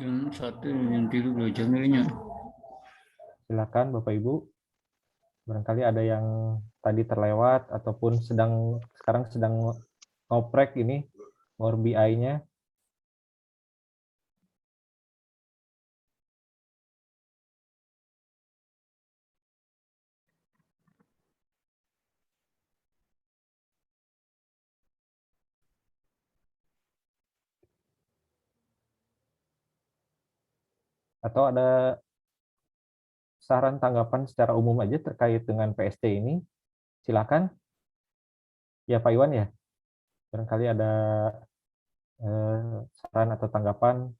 Yang satu yang tiga belajar nilainya. Silakan Bapak Ibu. Barangkali ada yang tadi terlewat ataupun sekarang sedang ngoprek ini Power BI-nya. Atau ada saran tanggapan secara umum aja terkait dengan PST ini, silakan. Ya Pak Iwan ya, barangkali ada saran atau tanggapan,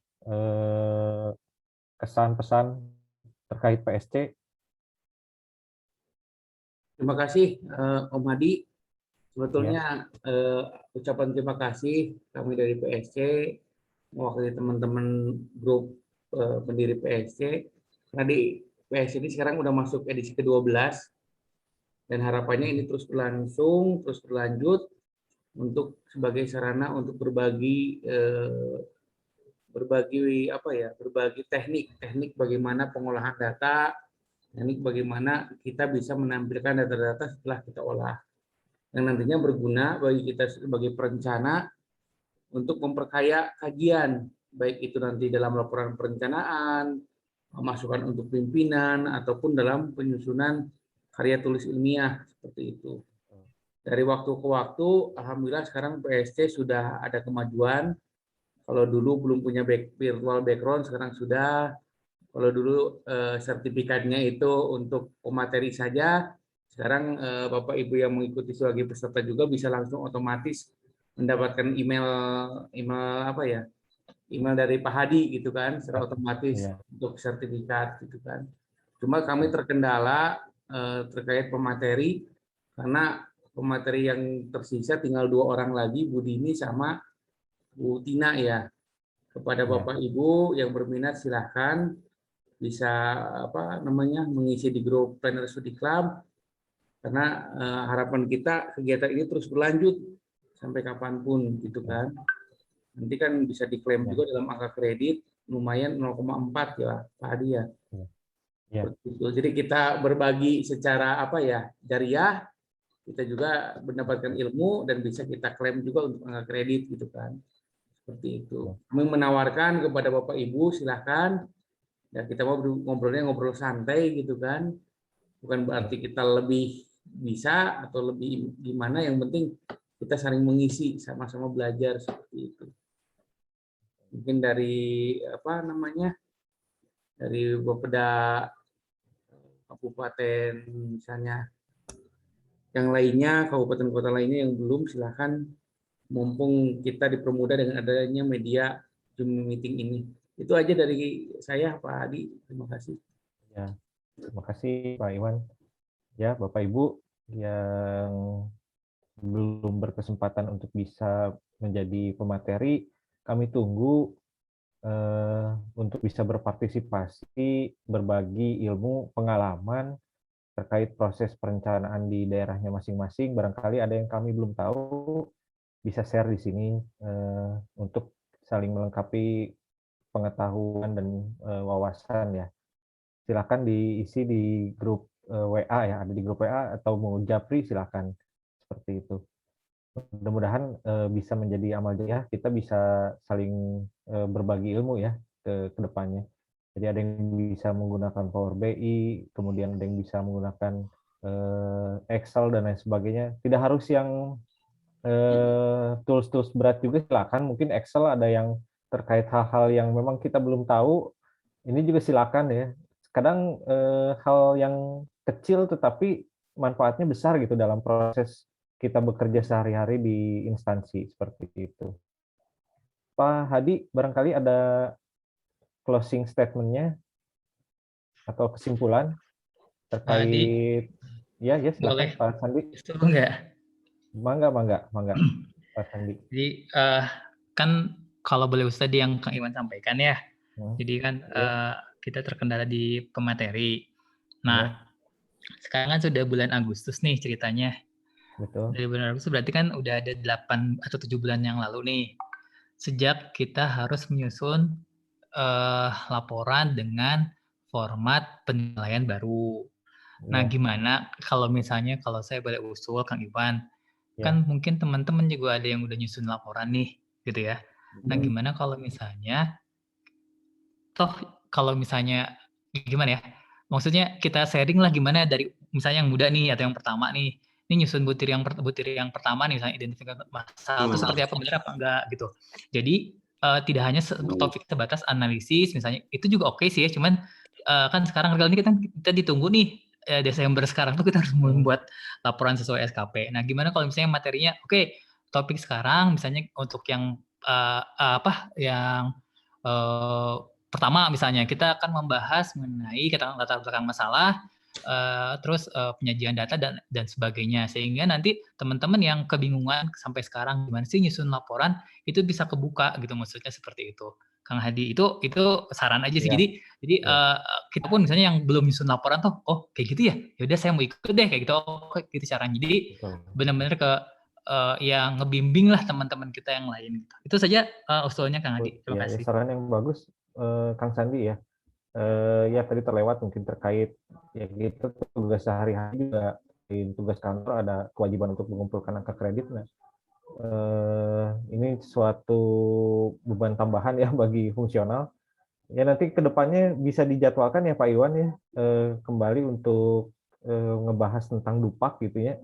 kesan pesan terkait PST. Terima kasih Om Hadi. Sebetulnya ucapan terima kasih kami dari PSC mewakili teman-teman grup pendiri PSC. Karena di PSC ini sekarang udah masuk edisi ke-12 dan harapannya ini terus berlangsung, terus berlanjut untuk sebagai sarana untuk berbagi teknik bagaimana pengolahan data, teknik bagaimana kita bisa menampilkan data-data setelah kita olah. Yang nantinya berguna bagi kita sebagai perencana untuk memperkaya kajian, baik itu nanti dalam laporan perencanaan, masukan untuk pimpinan, ataupun dalam penyusunan karya tulis ilmiah, seperti itu. Dari waktu ke waktu, alhamdulillah sekarang PSC sudah ada kemajuan. Kalau dulu belum punya virtual background, sekarang sudah. Kalau dulu sertifikatnya itu untuk pemateri saja, sekarang Bapak Ibu yang mengikuti sebagai peserta juga bisa langsung otomatis mendapatkan email dari Pak Hadi gitu kan, secara otomatis untuk sertifikat gitu kan. Cuma kami terkendala terkait pemateri karena pemateri yang tersisa tinggal 2 orang lagi, Bu Dini sama Bu Tina ya. Kepada Bapak Ibu yang berminat silahkan bisa mengisi di grup Planner Studi Club. Karena harapan kita kegiatan ini terus berlanjut sampai kapanpun gitu kan. Nanti kan bisa diklaim juga dalam angka kredit lumayan 0,4 ya Pak Hadi ya. Jadi kita berbagi secara jariah, kita juga mendapatkan ilmu dan bisa kita klaim juga untuk angka kredit gitu kan. Seperti itu. Kami menawarkan kepada Bapak Ibu silahkan ya, kita mau ngobrol santai gitu kan. Bukan berarti kita lebih bisa atau lebih gimana, yang penting kita saling mengisi, sama-sama belajar seperti itu. mungkin dari apa namanya, dari Bapeda kabupaten misalnya, yang lainnya kabupaten kota lainnya yang belum, silakan, mumpung kita dipermudah dengan adanya media Zoom meeting ini. Itu aja dari saya, Pak Hadi. Terima kasih. Ya, terima kasih Pak Iwan. Ya, Bapak Ibu yang belum berkesempatan untuk bisa menjadi pemateri, kami tunggu untuk bisa berpartisipasi, berbagi ilmu, pengalaman terkait proses perencanaan di daerahnya masing-masing. Barangkali ada yang kami belum tahu, bisa share di sini untuk saling melengkapi pengetahuan dan wawasan ya. Silakan diisi di grup WA ya, ada di grup WA atau mau japri silakan, seperti itu. Mudah-mudahan bisa menjadi amal jariah, kita bisa saling berbagi ilmu ya ke depannya. Jadi ada yang bisa menggunakan Power BI, kemudian ada yang bisa menggunakan Excel dan lain sebagainya. Tidak harus yang tools-tools berat juga, silakan. Mungkin Excel ada yang terkait hal-hal yang memang kita belum tahu, ini juga silakan ya. Kadang hal yang kecil tetapi manfaatnya besar gitu dalam proses kita bekerja sehari-hari di instansi seperti itu. Pak Hadi, barangkali ada closing statement-nya atau kesimpulan terkait ya silakan. Boleh. Pak Sandi. Itu enggak? Mangga, Pak Sandi. Jadi kan kalau boleh tadi yang Kang Iwan sampaikan ya. Jadi kan kita terkendala di pemateri. Nah, sekarang kan sudah bulan Agustus nih ceritanya. Betul. Dari bulan Agustus berarti kan udah ada 8 atau 7 bulan yang lalu nih. Sejak kita harus menyusun laporan dengan format penilaian baru. Nah, gimana kalau misalnya kalau saya boleh usul Kang Iwan, kan mungkin teman-teman juga ada yang udah nyusun laporan nih, gitu ya. Nah, gimana kalau misalnya, kalau misalnya gimana ya? Maksudnya kita sharing lah gimana dari misalnya yang muda nih atau yang pertama nih, ini nyusun butir yang pertama nih, misalnya identifikasi masalah itu seperti apa, benar apa enggak gitu. Jadi tidak hanya topik sebatas analisis, misalnya itu juga oke sih ya, cuman kan sekarang real ini kita ditunggu nih. Desember sekarang tuh kita harus membuat laporan sesuai SKP. Nah, gimana kalau misalnya materinya, oke, topik sekarang misalnya untuk yang pertama misalnya kita akan membahas mengenai latar belakang masalah, terus penyajian data dan sebagainya, sehingga nanti teman-teman yang kebingungan sampai sekarang gimana sih nyusun laporan itu bisa kebuka gitu, maksudnya seperti itu. Kang Hadi, itu saran aja sih. Jadi kita pun misalnya yang belum nyusun laporan tuh, oh kayak gitu ya, yaudah saya mau ikut deh kayak gitu, gitu caranya. Jadi benar-benar yang ngebimbing lah teman-teman kita yang lain. Itu saja usulnya Kang Hadi. Terima kasih. Saran yang bagus Kang Sandi ya. Ya tadi terlewat mungkin terkait ya gitu, tugas sehari-hari juga di tugas kantor ada kewajiban untuk mengumpulkan angka kredit. Nah, ini suatu beban tambahan ya bagi fungsional. Ya nanti kedepannya bisa dijadwalkan ya Pak Iwan ya, kembali untuk ngebahas tentang Dupak gitu ya.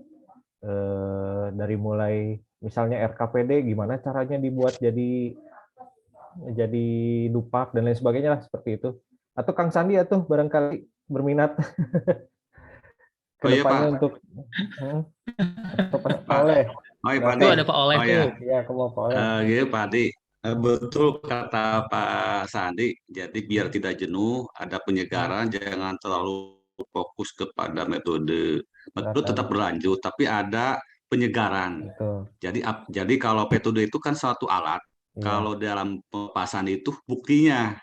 Dari mulai misalnya RKPD gimana caranya dibuat jadi Dupak dan lain sebagainya lah, seperti itu. Atau Kang Sandi ya tuh barangkali berminat kedepannya untuk Pak Oleh. Pak Adi. Ada Pak Oleh tuh. Ya, Pak Oleh. Gitu Pak Adi. Betul kata Pak Sandi. Jadi biar tidak jenuh, ada penyegaran, jangan terlalu fokus kepada metode. Metode tetap berlanjut, tapi ada penyegaran. Jadi kalau metode itu kan suatu alat. Kalau dalam pembahasan itu buktinya.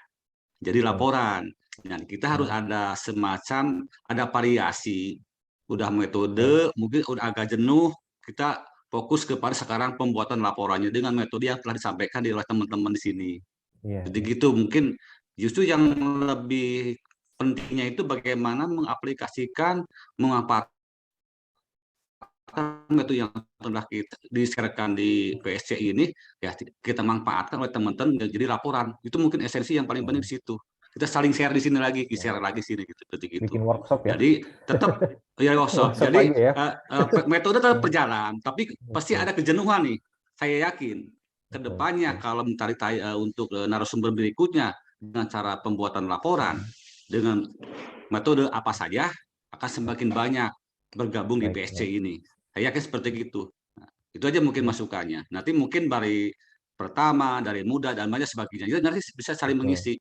Jadi laporan. Nah, kita harus ada semacam variasi. Udah metode, mungkin udah agak jenuh, kita fokus kepada sekarang pembuatan laporannya dengan metode yang telah disampaikan oleh teman-teman di sini. Jadi gitu, mungkin justru yang lebih pentingnya itu bagaimana mengaplikasikan, memanfaatkan metode yang telah kita diserahkan di PSC ini, ya kita manfaatkan oleh teman-teman dan jadi laporan. Itu mungkin esensi yang paling penting di situ. Kita saling share di sini lagi, share lagi sini gitu. Bikin workshop ya. Jadi tetap workshop. Jadi metode tetap berjalan, tapi pasti ada kejenuhan nih. Saya yakin kedepannya kalau mencari untuk narasumber berikutnya dengan cara pembuatan laporan dengan metode apa saja akan semakin banyak bergabung di PSC ini. Saya yakin seperti itu. Nah, itu aja mungkin masukannya. Nanti mungkin dari pertama, dari muda dan banyak sebagainya. Jadi nanti bisa saling mengisi.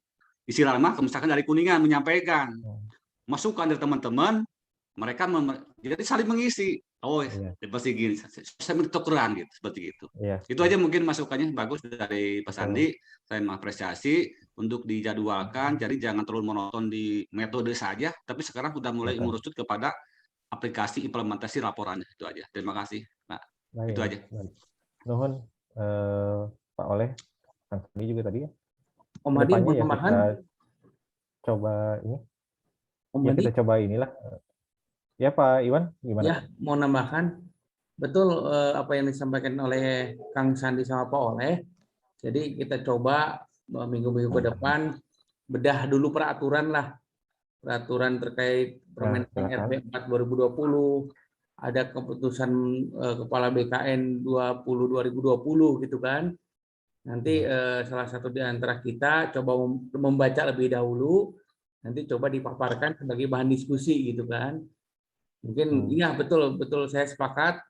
Istilah mah misalkan dari Kuningan menyampaikan masukan dari teman-teman, mereka jadi saling mengisi. Oh, pasti gini, saya mentukeran gitu, seperti itu. Itu aja mungkin masukannya bagus dari Pak Sandi. Saya mengapresiasi untuk dijadwalkan. Jadi jangan terlalu monoton di metode saja, tapi sekarang sudah mulai mengerucut kepada aplikasi implementasi laporannya. Itu aja. Terima kasih. Nah, itu aja. Nuhun, Pak Oleh, Kang Sandi juga tadi ya. Om Hadi mau ya tambahan? kita coba ini. Om ya Hadi? kita coba inilah. Ya Pak Iwan, gimana? Ya, mau nambahkan. Betul apa yang disampaikan oleh Kang Sandi sama Pak Oleh. Jadi kita coba minggu-minggu ke depan bedah dulu peraturan lah. Peraturan terkait Permenkes RB 4 2020, ada keputusan Kepala BKN 2020 gitu kan. Nanti salah satu di antara kita coba membaca lebih dahulu, nanti coba dipaparkan sebagai bahan diskusi gitu kan. Mungkin iya betul saya sepakat.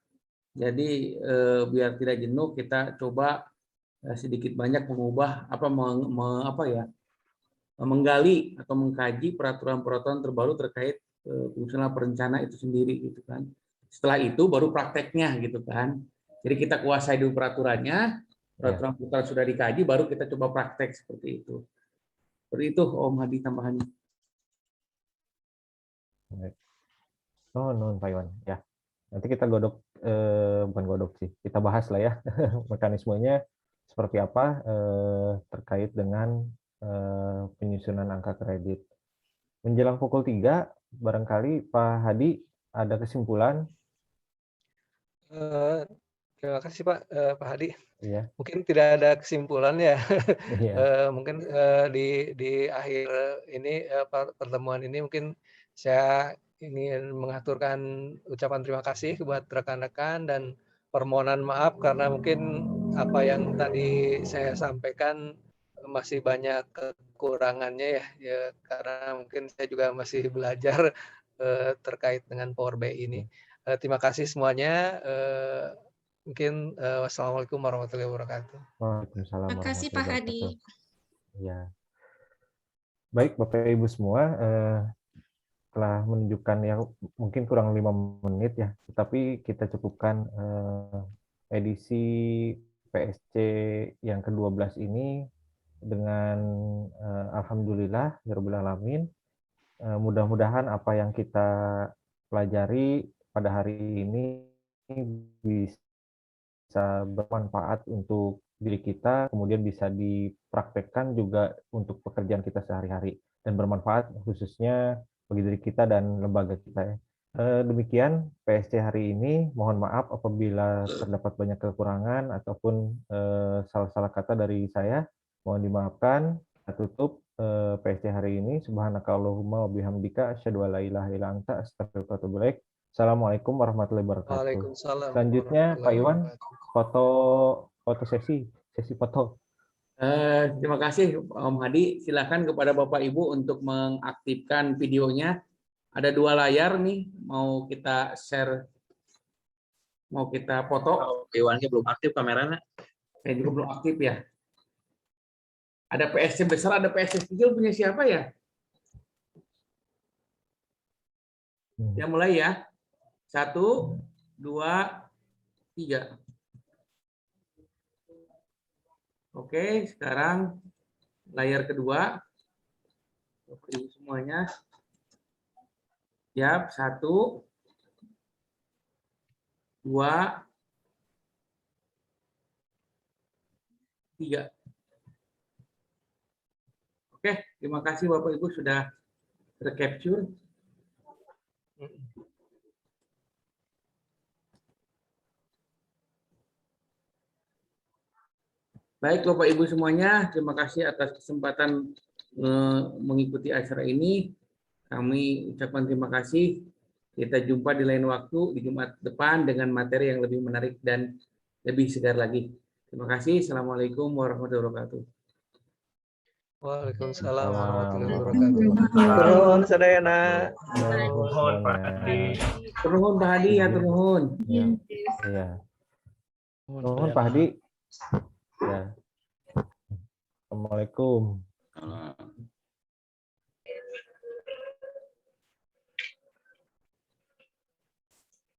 Jadi biar tidak jenuh kita coba sedikit banyak mengubah menggali atau mengkaji peraturan-peraturan terbaru terkait fungsional perencana itu sendiri gitu kan. Setelah itu baru prakteknya gitu kan. Jadi kita kuasai dulu peraturannya, peraturan sudah dikaji baru kita coba praktek seperti itu. Seperti itu Om Hadi tambahannya. Nuhun Pak Iwan. Ya, nanti kita bukan godok sih, kita bahas lah ya mekanismenya seperti apa terkait dengan penyusunan angka kredit. Menjelang pukul 3, barangkali Pak Hadi ada kesimpulan. Terima kasih Pak Hadi. Iya. Mungkin tidak ada kesimpulan ya. Iya. Mungkin di akhir ini pertemuan ini mungkin saya ingin mengaturkan ucapan terima kasih buat rekan-rekan dan permohonan maaf karena mungkin apa yang tadi saya sampaikan masih banyak kekurangannya ya karena mungkin saya juga masih belajar terkait dengan Power BI ini. Terima kasih semuanya. Mungkin wassalamualaikum warahmatullahi wabarakatuh. Waalaikumsalam Terima kasih Pak Hadi. Ya. Baik Bapak Ibu semua, telah menunjukkan yang mungkin kurang 5 menit ya, tetapi kita cukupkan edisi PSC yang ke-12 ini dengan alhamdulillah ya rabbil alamin. Mudah-mudahan apa yang kita pelajari pada hari ini bisa bermanfaat untuk diri kita, kemudian bisa dipraktekkan juga untuk pekerjaan kita sehari-hari dan bermanfaat khususnya bagi diri kita dan lembaga kita ya. Demikian PSC hari ini. Mohon maaf apabila terdapat banyak kekurangan ataupun salah-salah kata dari saya. Mohon dimaafkan. Kita tutup PSC hari ini. Subhanakallahumma wa bihamdika asyhadu an la ilaha illa anta astaghfiruka wa atubu ilaik. Assalamualaikum warahmatullahi wabarakatuh. Waalaikumsalam. Selanjutnya Pak Iwan, foto sesi foto. Terima kasih Om Hadi. Silakan kepada Bapak Ibu untuk mengaktifkan videonya. Ada 2 layar nih, mau kita share, mau kita foto. Iwannya belum aktif kameranya. Saya juga belum aktif ya. Ada PSC besar, ada PSC kecil, punya siapa ya? Ya mulai ya. 1, 2, 3. Oke, sekarang layar kedua. Bapak Ibu semuanya. Siap, 1, 2, 3. Oke, terima kasih Bapak Ibu sudah tercapture. Baik Bapak Ibu semuanya, terima kasih atas kesempatan mengikuti acara ini. Kami ucapkan terima kasih. Kita jumpa di lain waktu di Jumat depan dengan materi yang lebih menarik dan lebih segar lagi. Terima kasih. Assalamualaikum warahmatullahi wabarakatuh. Waalaikumsalam warahmatullahi wabarakatuh. Turun sadayana. Nuhun Pak Hadi. Turun Pak Hadi ya, turun. Iya. Nuhun Pak Hadi. Ya. Assalamualaikum.